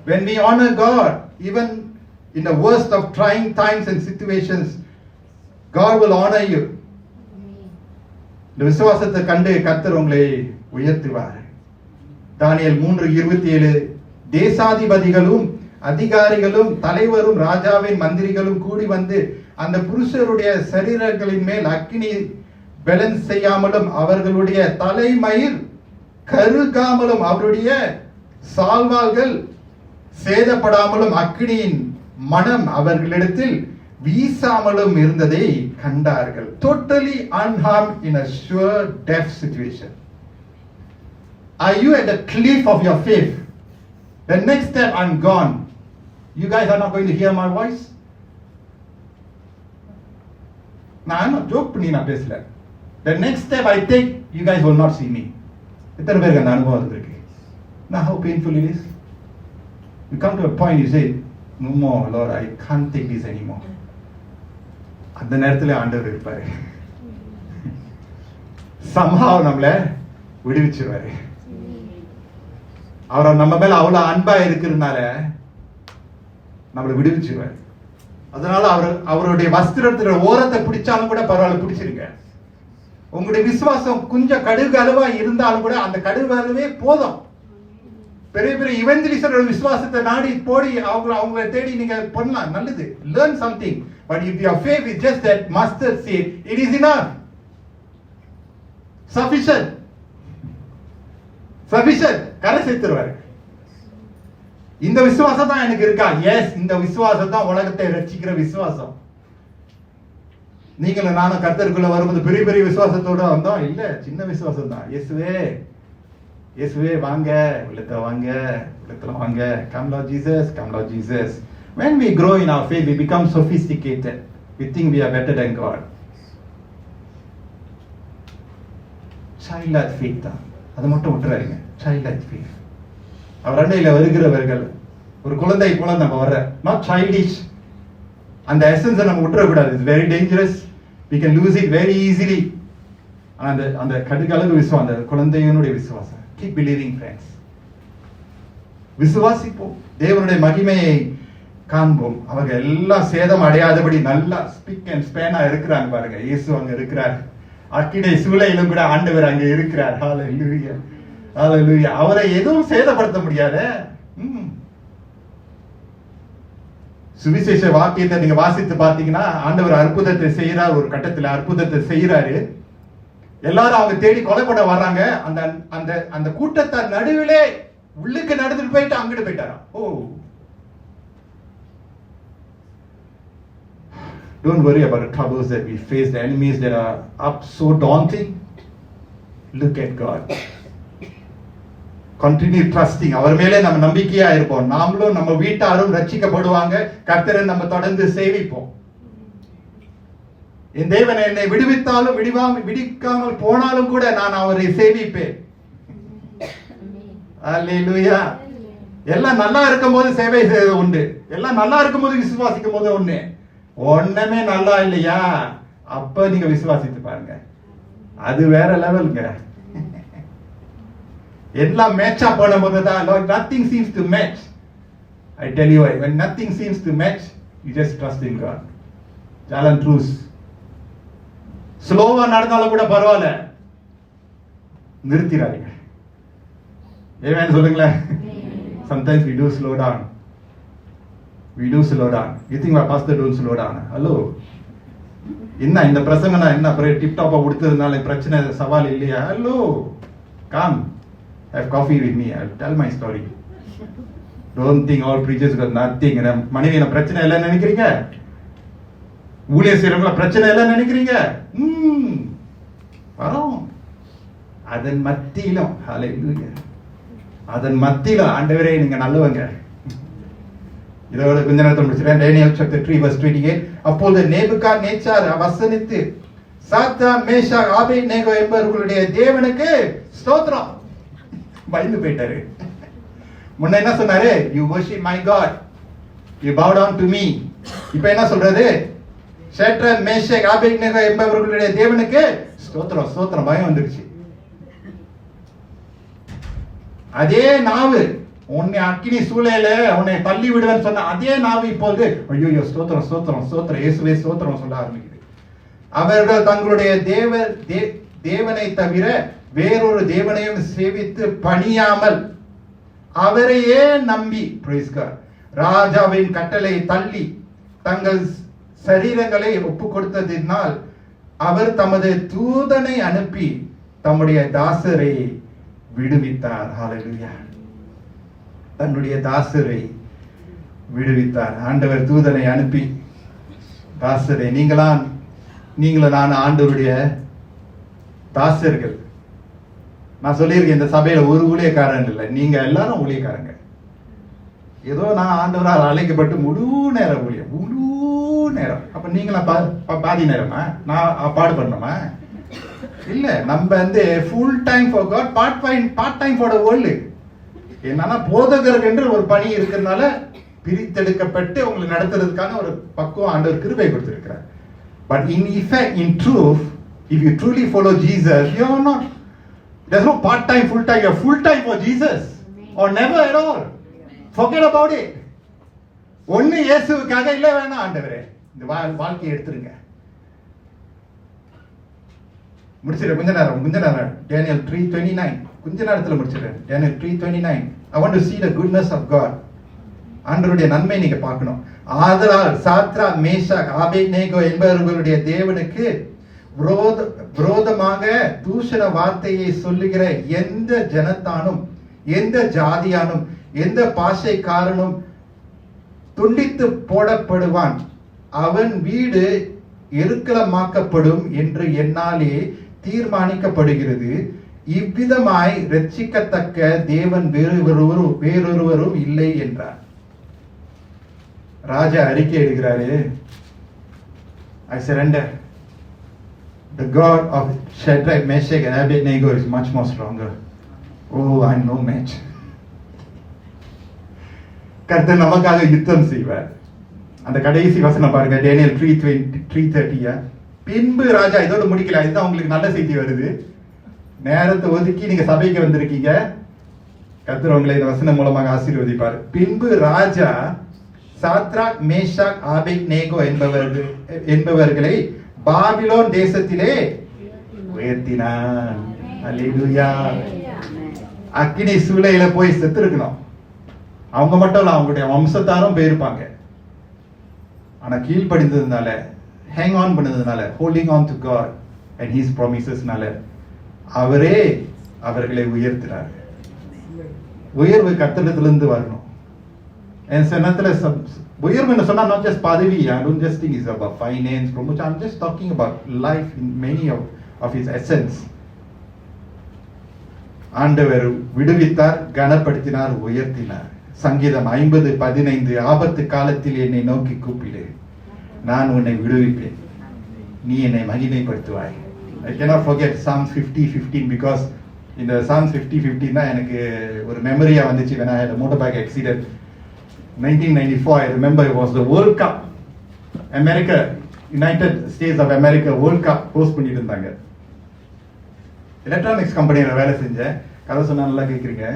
When we honor God, even in the worst of trying times and situations, God will honor you. இந்த விசுவாசத்தை கண்டு கர்த்தர் உங்களை உயர்த்துவார். தானியேல் 3:27 தேசாதிபதிகளும் அதிகாரிகளும் தலைவரும் ராஜாவின் மந்திரிகளும் கூடி வந்து அந்த புருஷருடைய சரீரங்களின் மேல் அக்கினி பெலன் செய்யாமலும் அவர்களுடைய தலைமயிர் கருகாமலும் அவருடைய சால்வாள்கள் சேதப்படாமலும் அக்கினியின் மனம் அவர்களிடத்தில் வீசாமலும் இருந்ததை கண்டார்கள். Totally unharmed in a sure death situation. Are you at the cliff of your faith? The next step, I'm gone. You guys are not going to hear my voice? நான் ஜோக் பண்ணி நான் பேசல. The next step I take, you guys will not see me. எத்தனை பேருக்கு அந்த அனுபவம் இருக்கு? Now how painful it is. You come to a point, you say, no more, Lord, I can't take this anymore. அந்த நேரத்தில் ஆண்டவர் இருப்பாரு. somehow நம்மள விடுவிச்சிருவாரு. அவர் நம்ம மேல அவ்வளவு அன்பா இருக்கிறதுனால நம்மளை விடுவிச்சிருவாரு. அதனால அவருடைய வஸ்திரத்துல ஓரத்தை பிடிச்சாலும் கூட பரவாயில்ல, பிடிச்சிருங்க. உங்களுடைய விசுவாசம் கொஞ்சம் கடுகு அளவா இருந்தாலும் கூட அந்த கடுகு அளவே போதும். பெரிய பெரிய இவெஞ்சலிஸ்டரோட விசுவாசத்தை நாடி போடி அவங்களை தேடி நீங்க பண்ணலாம், நல்லது. learn something, but if your faith is just that mustard seed, it is enough, sufficient. கரை சேர்த்துருவாரு. இந்த விசுவாசம் தான் எனக்கு இருக்கா? எஸ், இந்த விசுவாசம் தான் உலகத்தை ரட்சிக்கிற விசுவாசம். நீங்களும் நானும் கர்த்தருக்குள்ள வரும்போது பெரிய பெரிய விசுவாசத்தோட வந்தோம் இல்ல, சின்ன விசுவாசம் தான். இயேசுவே வாங்க, உள்ளத்துல வாங்க, உள்ளத்துல வாங்க. Come Lord Jesus, come Lord Jesus. When we grow in our faith, we become sophisticated. We think we are better than God. Childlike faith தான், அதை மட்டும் விட்டுறாருங்க. Childlike faith. அவர் அண்டையில வருகிறவர்கள் ஒரு குழந்தை போல நம்ம வர்ற, not childish. அந்த எசன்ஸை நம்ம விட்டுறக்கூடாது. It's very dangerous. we can lose it very easily. அந்த அந்த கடுகளவு விசுவாசம், அந்த குழந்தையினுடைய விசுவாசம். keep believing friends. விசுவாசிப்போம், தேவனுடைய மகிமையை காண்போம். அவங்க எல்லாம் சேதம் அடையாதபடி நல்லா ஸ்பிக் அண்ட் ஸ்பேனா இருக்கிறாங்க பாருங்க. இயேசு அங்க இருக்கிறார். அக்கினை சூளையிலும் கூட ஆண்டவர் அங்க இருக்கிறார். ஹalleluya, ஹalleluya. அவரை எதுவும் சேதப்படுத்த முடியாத. சுவிசேஷ வாக்கியத்தை நீங்க வாசித்து பார்த்தீங்கன்னா ஆண்டவர் அற்புதத்தை செய்யறார். ஒரு கட்டத்தில் அற்புதத்தை செய்யறாரு. எல்லாரும் அவங்க தேடி கொலை பண்ண வர்றாங்க. அந்த அந்த அந்த கூட்டத்தார் நடுவிலே உள்ளுக்கு நடந்துட்டு போயிட்டு அங்கிட்டு போயிட்டாராம். ஓ, don't worry about the troubles that we face, the enemies that are up so daunting. Look at God. Continue trusting. அவர் மேலே நம்ம நம்பிக்கையா இருப்போம். நாமளும் நம்ம வீட்டாரும் ரட்சிக்கப்படுவாங்க. கர்த்தரை நம்ம தொடர்ந்து சேவிப்போம். என் தேவன் என்னை விடுவித்தாலும் விடுவிக்காமல் போனாலும் கூட நான் அவரை சேவிப்பேன். அல்லேலூயா. எல்லாம் நல்லா இருக்கும் போது சேவை செய்வது உண்டு. எல்லாம் நல்லா இருக்கும் போது விசுவாசிக்கும் போது ஒண்ணு. ஒண்ணுமே நல்லா இல்லையா, அப்ப நீங்க விசுவாசித்து பாருங்க, அது வேற லெவலுங்க. எல்லாம் மேட்சா போன போது தான் nothing seems to match. I tell you, when nothing seems to match, you just trust in God. Jalan terus. ஸ்லோவா நடந்தாலும் கூட பரவாயில்ல, நிறுத்திடாதீங்க. ஏன் சொல்லுங்களேன். Sometimes we do slow down. We do slow down. You think my pastor don't slow down? Hello. என்ன இந்த பிரசங்கனா என்ன tip டாப்பா கொடுத்ததுனால பிரச்சனை சவால் இல்லையா? Hello. Come. Have coffee with me. I'll tell my story. Don't think all preachers got nothing. மனைவி என்ன பிரச்சனை இல்லைன்னு நினைக்கிறீங்க? ஊழியர் செய்யறவங்கள பிரச்சனை இல்லைன்னு நினைக்கிறீங்க? வரும். அதன் மத்தியிலும் ஹalleluya, அதன் மத்தியிலும் ஆண்டவரே நீங்க நல்லவங்க. இதோட கொஞ்ச நேரத்தில் முடிச்சிடறேன். Daniel chapter 3 verse 28. அப்பொழுது நேபுகாத்நேச்சார் வசனித்து சாத்ராக் மேஷாக் ஆபேத்நேகோ என்பவர்களுடைய தேவனுக்கு ஸ்தோத்திரம். பயந்து போயிட்டாரு. முன்ன என்ன சொன்னாரு? You worship my God, you bow down to me. இப்போ என்ன சொல்றது? ஷேத்ராக் மேஷாக் ஆபேத்நேகோ என்பவர்களுடைய தேவனுக்கு ஸ்தோத்திரம். ஸ்தோத்திரம். பயம் வந்துருச்சு. அதே நாவு உன்னை அக்கினி சூளையில உன்னை தள்ளி விடுவேன்னு சொன்ன அதே நாவு இப்போது ஐயோ ஸ்தோத்திரம் ஸ்தோத்திரம் ஸ்தோத்திரம் இயேசுவே ஸ்தோத்திரம் சொல்ல ஆரம்பிக்குது. அவர்கள் தங்களுடைய தேவனை தவிர வேறொரு தேவனையும் சேவித்து பணியாமல் அவரையே நம்பி praise God, ராஜாவின் கட்டளை தள்ளி தங்கள் சரீரங்களை ஒப்பு கொடுத்ததினால் அவர் தமது தூதனை அனுப்பி தம்முடைய தாசரை விடுவித்தார். ஹalleluya. தன்னுடைய தாசரை விடுவித்தார். ஆண்டவர் தூதனை அனுப்பி, தாசரை நீங்களும் நான் ஆண்டவருடைய தாசர்கள். நான் சொல்லியிருக்கேன், இந்த சபையில ஒரு ஊழியக்காரன் இல்லை, நீங்க எல்லாரும் ஊழியக்காரங்க. ஏதோ நான் ஆண்டவரால் அழைக்கப்பட்டு முழு நேரம் ஊழியம், முழு நேரம். அப்ப நீங்களா பாதி நேரமா நான் பாடு பண்ணணுமா? இல்ல, நம்ம வந்து full time for God, part time for the world. என்னன்னா போதகருக்கு என்று ஒரு பணி இருக்கிறதுனால பிரித்தெடுக்கப்பட்டு உங்களை நடத்துறதுக்கான ஒரு பக்குவம் ஆண்டவர் கிருபை கொடுத்திருக்கிறார். But in effect, in truth, if you truly follow Jesus, you are not, there's no part time, full time. You're full time for Jesus. Or never at all. Forget about it. ஒண்ணு இயேசுவுக்காக, இல்ல வேணாம் ஆண்டவரே இந்த வாழ்க்கையை எடுத்துருங்க. முடிச்சிடுறேன் கொஞ்ச நேரம் Daniel 3:29 கொஞ்ச நேரத்துல முடிச்சிடுறேன். Daniel 3:29. I want to see the goodness of God. ஆண்டவருடைய நன்மை நீங்க பார்க்கணும். ஆதலால் சாத்ரா மேஷாக் ஆபேத்நேகோ என்பவர்களுடைய தேவனுக்கு விரோதமாக தூஷண வார்த்தையை சொல்லுகிற எந்த ஜனத்தானும் எந்த ஜாதியானும் எந்த பாஷைக்காரனும் துண்டித்து போடப்படுவான், அவன் வீடு எருக்களமாக்கப்படும் என்று என்னாலே தீர்மானிக்கப்படுகிறது. இவ்விதமாய் ரட்சிக்கத்தக்க தேவன் வேறொருவரும் இல்லை என்றார். ராஜா அறிக்கை எடுக்கிறாரு, I surrender. The God of Shadrach, Meshach and Abednego is much more stronger. Oh, I'm no match. கர்த்தர் நமக்காக யுத்தம் செய்வார். அந்த கடைசி வசனம் பாருங்க, Daniel 3:30. பின்பு ராஜா, இதோட முடிக்கல, இதுதான் உங்களுக்கு நல்ல செய்தி வருது. நேரத்தை ஒதுக்கி நீங்க சபைக்கு வந்திருக்கீங்க, கர்த்தர் உங்களை இந்த வசனம் மூலமாக ஆசீர்வதிப்பார். பின்பு ராஜா சாத்ராக் மேஷாக் ஆபேத்நேகோ என்பவர்களை பாபிலோன் தேசத்திலே உயர்த்தினான். அல்லேலூயா. அக்கினி சூளையில போய் செத்து இருக்கணும். அவங்க மட்டும் இல்ல, அவங்களுடைய வம்சத்தாரும் போயிருப்பாங்க. ஆனா கீழ்ப்படிந்ததுனால, ஹேங் ஆன் பண்ணதுனால, holding on to God and his ப்ராமிசஸ்னால அவரே அவர்களை உயர்த்தினார். உயர்வு கர்த்தரிடத்திலிருந்து வரணும். என் சனத்துல உயர்வு என்ன சொன்னா, not just பதவி. I don't just think it's about finance, promotion. I'm just talking about life in many of its essence. ஆண்டவர் விடுவித்தார், கனப்படுத்தினார், உயர்த்தினார். சங்கீதம் 50:15. ஆபத்து காலத்தில் என்னை நோக்கி கூப்பிடு, நான் உன்னை விடுவிப்பேன், நீ என்னை மகிமைப்படுத்துவாய். I cannot forget Psalms 50:15 because in the Psalms 50:15 தான் எனக்கு ஒரு மெமரியா வந்துச்சு. when I had a motorbike accident 1994. I remember it was the World Cup. America, United States of America World Cup host பண்ணிட்டு இருந்தாங்க. எலக்ட்ரானிக்ஸ் கம்பெனியில வேலை செஞ்சேன். கதை சொன்னா நல்லா கேட்குறீங்க.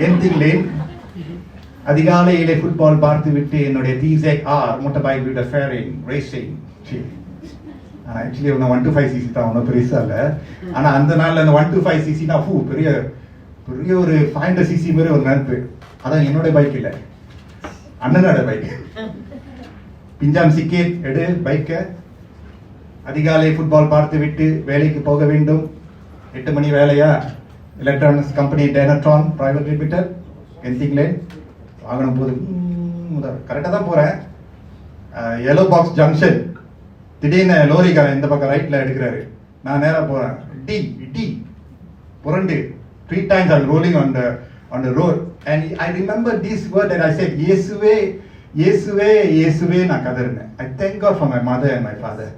Genting lane. அதிகாலையிலே ஃபுட்பால் பார்த்து விட்டு என்னுடைய TZR மோட்டார் விட ஃபேரிங் ரேசிங். ஆனால் ஆக்சுவலி ஒன்று 125cc தான், ஒன்றும் பெருசாக இல்லை. ஆனால் அந்த நாளில் அந்த 125cc தான் பெரிய பெரிய ஒரு 500cc மாதிரி ஒரு நினைப்பு. அதான் என்னோட பைக் இல்லை, அண்ணனோட பைக். பிஞ்சாம் சிக்கேட் எடு பைக்கை. அதிகாலை ஃபுட்பால் பார்த்து விட்டு வேலைக்கு போக வேண்டும். 8 மணி வேலையா? எலக்ட்ரானிக்ஸ் கம்பெனி டேனட்ரான் பிரைவேட் லிமிடெட், கென்டிங் லேன். வாகனம் போது கரெக்டாக தான் போகிறேன். Yellow box junction. திடீர்னு லோரிக்காரன் இந்த பக்கம் ரைட்டில் எடுக்கிறாரு. நான் நேராக போகிறேன். டி புரண்டு 3 times I'm rolling on the road. And I remember this word that I said, இயேசுவே இயேசுவே இயேசுவே நான் கதறினேன். I thank God for my mother and my father.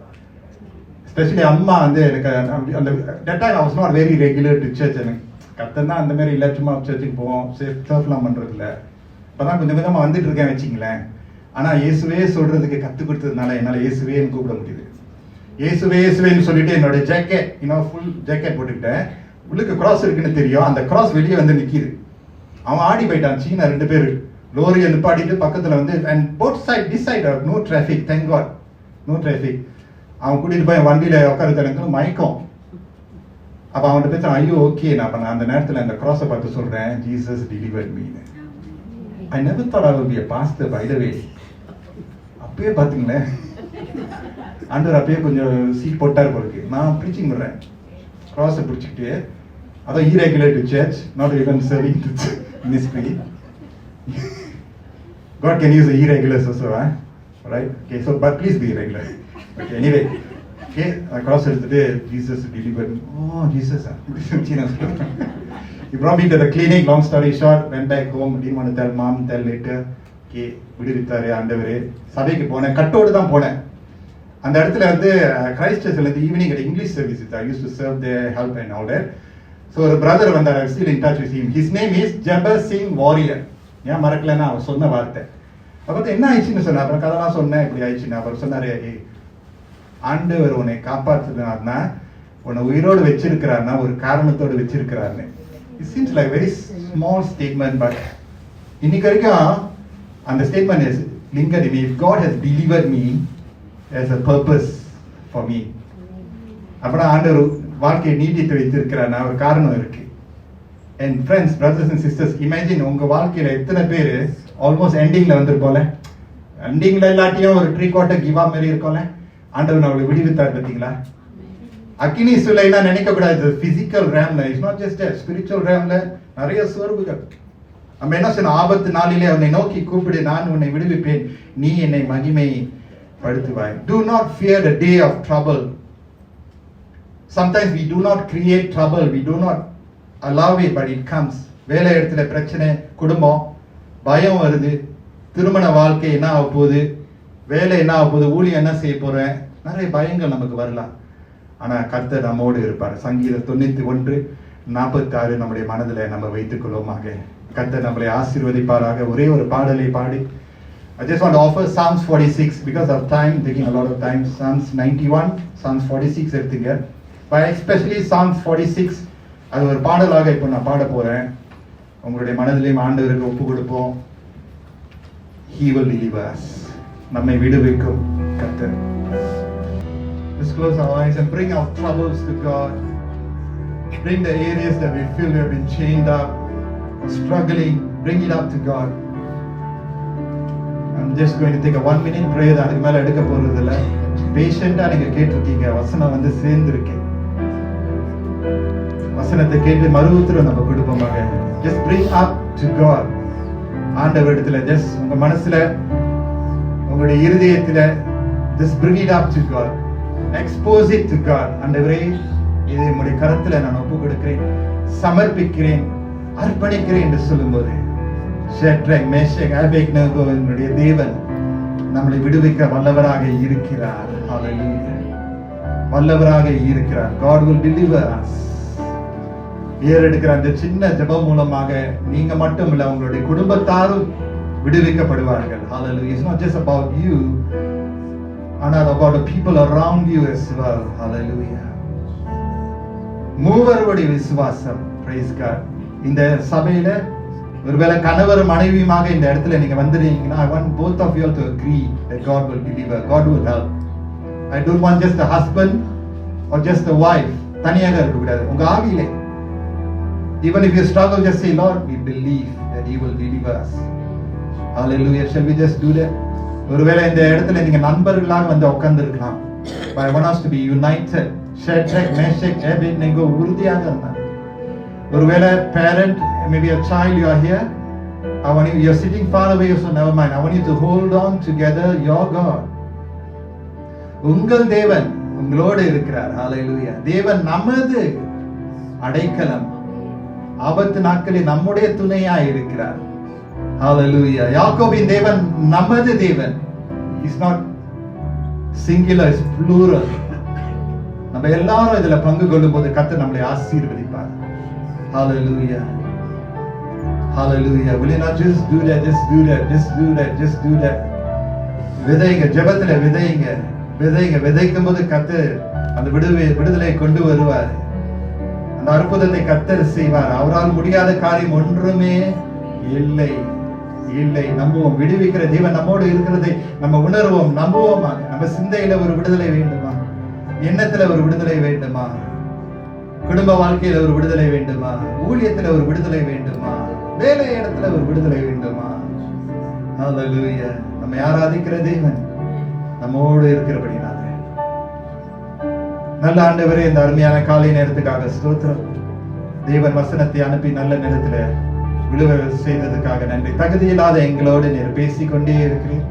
Especially அம்மா வந்து எனக்கு அந்த that time I was not very regular to church. எனக்கு கத்தன்னா அந்த மாதிரி இல்லை, சும்மா சர்ச்சுக்கு போவோம், சர்ஃப்லாம் பண்ணுறது இல்லை. இப்போதான் கொஞ்சம் கொஞ்சமாக வந்துட்டு இருக்கேன் வச்சிங்களேன். ஆனால் இயேசுவே சொல்றதுக்கு கற்றுக் கொடுத்ததுனால என்னால் இயேசுவேன்னு கூப்பிட முடியுது. இயேசுவே இயேசுவேன்னு சொல்லிட்டு என்னோட ஜாக்கெட், ஃபுல் ஜாக்கெட் போட்டுக்கிட்டேன். உள்ளுக்கு கிராஸ் இருக்குன்னு தெரியும். அந்த கிராஸ் வெளியே வந்து நிற்கிது. அவன் ஆடி போயிட்டான். சீனா 2 பேர் லோரியை நிப்பாட்டிட்டு பக்கத்தில் வந்து, and both side this side no traffic, thank God no traffic. அவன் கூட்டிட்டு போய் வண்டியில் உட்கார எனக்கு மயக்கம். அப்ப அவன்கிட்ட பேச ஐயோ ஓகே நான் அந்த நேரத்துல அந்த கிராஸை பார்த்து சொல்றேன் Jesus delivered me. I never thought I would be a pastor by the way. அப்பயே பாத்தீங்களேன் ஆண்டவர் அப்பயே கொஞ்சம் சீட் போட்டார் போருக்கு. நான் ப்ரீச்சிங் பண்றேன் கிராஸை பிடிச்சிக்கிட்டு, அதான் irregular to church, not even serving to ministry. God can use the irregulars also, right? Okay, so but please be regular. Okay, anyway, okay, cross எடுத்துட்டு Jesus delivered me. Oh, Jesus. He brought me to the clinic. Long story short, went back home. Didn't want to tell mom, tell later. Okay, விடுவித்தாரே ஆண்டவரே. சபைக்கு போனேன், கட்டோடு தான் போனேன். அந்த இடத்துல வந்து Christ சர்ச்ல இந்த evening English service I used to serve there, help and all that. So ஒரு brother வந்தார், I'm still in touch with him. His name is Jabbar Singh Warrior. ஏன் மறக்கலன்னா அவர் சொன்ன வார்த்தை. அப்போ என்ன ஆயிடுச்சுன்னு சொன்னார். அப்புறம் கதெல்லாம் சொன்னேன் இப்படி ஆயிடுச்சுன்னு. அவர் சொன்னாரு, ஆண்டவர் உன்னை காப்பாற்றுனார்னா, உன்னை உயிரோடு வச்சிருக்கிறார்னா ஒரு காரணத்தோடு வச்சிருக்கிறாருன்னு. It seems like very small statement, but இன்னைக்கு வரைக்கும் அந்த statement is linked to me. If God has delivered me, there's a purpose for me. அப்புறம் ஆண்டவர் வாழ்க்கையை நீட்டித்து வைத்திருக்கிறார்னா ஒரு காரணம் இருக்கு. And friends, brothers and sisters, imagine உங்க வாழ்க்கையில எத்தனை பேர் ஆல்மோஸ்ட் எண்டிங்ல வந்திருக்கோம்ல, எண்டிங்ல இல்லாட்டியும் ஒரு 3/4 கிவ் அப் மாதிரி இருக்கோம்ல. ஆண்டவர் நம்மளை விடுவித்தார் பார்த்தீங்களா? அக்கினி சூளைனா நினைக்க கூடாது பிசிக்கல் ரேம்ல, இட்ஸ் நாட் ஜஸ்ட் ஸ்பிரிச்சுவல் ரேம்ல நிறைய சோர்வுகள். நம்ம என்ன சொன்னோம், ஆபத்து நாளிலே அவனை நோக்கி கூப்பிடு, நான் உன்னை விடுவிப்பேன், நீ என்னை மகிமை படுத்துவாய். Do not fear the day of trouble. Sometimes we do not create trouble, we do not allow it, but it comes. வேலை இடத்துல பிரச்சனை, குடும்பம், பயம் வருது, திருமண வாழ்க்கை என்ன ஆக போகுது, வேலை என்ன ஆக போகுது, ஊழியம் என்ன செய்ய போறேன், நிறைய பயங்கள் நமக்கு வரலாம். ஆனா கர்த்தர் நம்மோடு இருப்பார். சங்கீதம் 91:46 நம்முடைய மனதில் நம்ம வைத்துக் கொள்வோமாக. கர்த்தர் நம்மளை ஆசீர்வதிப்பாராக. ஒரே ஒரு பாடலை பாடி I just want to offer Psalms 46 because of time, taking a lot of time. Psalms 91, Psalms 46 எடுத்துங்க. But especially Psalms 46 அது ஒரு பாடலாக இப்போ நான் பாட போறேன். உங்களுடைய மனதிலேயும் ஆண்டவருக்கு ஒப்பு கொடுப்போம். He will deliver us. நம்மை விடுவிக்கும் கர்த்தர். Let's close our eyes and bring our troubles to God. Bring the areas that we feel we have been chained up, struggling. Bring it up to God. I'm just going to take a 1-minute prayer. அதுக்கு மேல எடுக்க போறது இல்ல. பேஷண்டா நீங்க கேட்டிருக்கீங்க, வசனம் வந்து சேர்ந்திருக்கு. வசனத்தை கேட்டு மறு உத்தரவு நம்ம கொடுப்போமாக. Just bring up to God. ஆண்டவரிடத்துல just உங்க மனசுல உங்களுடைய இருதயத்துல just bring it up to God. Expose it to God. ஆண்டவரே, இதை உங்களுடைய கரத்துல நான் ஒப்பு கொடுக்கிறேன், சமர்ப்பிக்கிறேன், அர்ப்பணிக்கிறேன் என்று சொல்லும்போது ஷேட்ரக் மேஷக் ஆபேத்நேகோ என்னுடைய தேவன் நம்மளை விடுவிக்க வல்லவராக இருக்கிறார். ஹல்லேலூயா. வல்லவராக இருக்கிறார். God will deliver us. ஏறெடுக்கிற அந்த சின்ன ஜெபம் மூலமாக நீங்க மட்டும் இல்ல, உங்களுடைய குடும்பத்தாரும் விடுவிக்கப்படுவார்கள். Hallelujah. It's not just about you, but about the people around you as well. Hallelujah. மூவருடைய விசுவாசம். Praise God. இந்த சபையில ஒருவேளை கணவர் மனைவியுமாக இந்த இடத்துல நீங்க வந்துறீங்கன்னா, I want both of you to agree that God will deliver, God will help. I don't want just a husband or just a wife. தனியாக இருக்க கூடாது. உங்க ஆவியிலே even if you struggle, just say, Lord, we believe that He will deliver us. Hallelujah. Shall we just do that? ஒருவேளை இந்த இடத்துல நீங்க நண்பர்களாக வந்து உட்கார்ந்து இருக்கலாம். But I want us to be united. Shadrach, Meshach, Abednego உறுதியாக இருந்தாங்க. ஒருவேளை parent, maybe a child, you are here. I want you, you're sitting far away, so never mind. I want you to hold on together, your God. உங்கள் தேவன் உங்களோடு இருக்கிறார். Hallelujah. தேவன் நமது அடைக்கலம், ஆபத்து நாட்களில் நம்முடைய துணையாய் இருக்கிறார். Hallelujah. யாக்கோபின் தேவன் நமது தேவன். It's not singular, it's plural. நம்ம எல்லாரும் இதுல பங்கு கொள்ளும்போது கர்த்தர் நம்மளை ஆசீர்வதிப்பார். Hallelujah. Hallelujah. Will you not just do that, just do that, just do that, just do that. விதைங்க, ஜெபத்துல விதைங்க, விதைங்க. விதைக்கும் போது கர்த்தர் அந்த விடுதலை கொண்டு வருவார். அந்த அற்புதத்தை கர்த்தர் செய்வார். அவரால் முடியாத காரியம் ஒன்றுமே இல்லை. இல்லை. நம்புவோம். விடுவிக்கிற தேவன் நம்மோடு இருக்கிறதை நம்ம உணர்வோம், நம்புவோமா? நம்ம சிந்தையில ஒரு விடுதலை வேண்டுமா? எண்ணத்துல ஒரு விடுதலை வேண்டுமா? குடும்ப வாழ்க்கையில ஒரு விடுதலை வேண்டுமா? ஊழியத்துல ஒரு விடுதலை வேண்டுமா? வேலை இடத்துல ஒரு விடுதலை வேண்டுமா? ஹalleluya. நம்மை ஆராதிக்கிற தேவன் நம்மோடு இருக்கிறபடினால நல்ல ஆண்டவரே, இந்த அருமையான காலை நேரத்துக்காக ஸ்தோத்திரம். தேவன் வசனத்தை அனுப்பி நல்ல நேரத்துல விழுவ செய்ததுக்காக நன்றி. தகுதியில்லாத எங்களோடு நீர் பேசிக்கொண்டே இருக்கிறேன்.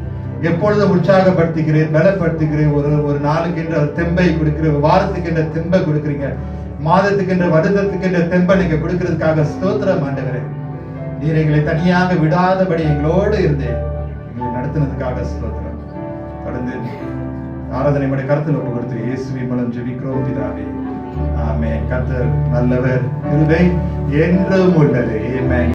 எப்பொழுதும் உற்சாகப்படுத்துகிறேன், பலப்படுத்துகிறேன். ஒரு நாளுக்கு ஒரு தெம்பை கொடுக்கிறேன், வாரத்துக்கு தெம்பை கொடுக்குறீங்க, மாதத்துக்கு வருடத்துக்கு தெம்பை நீங்க கொடுக்கறதுக்காக ஸ்தோத்திரம் ஆண்டவரே. நீர் எங்களை தனியாக விடாதபடி எங்களோடு இருந்து எங்களை நடத்தினதுக்காக ஸ்தோத்திரம். தொடர்ந்து ஆராதனை மட கருத்தில் ஒப்பு கொடுத்து இயேசுவின் மூலம் ஜெபிக்கிறோம் பிதாவே. ஆமென். கர்த்தர் நல்லவர், கிருபை என்றும் உள்ளது. ஆமென்.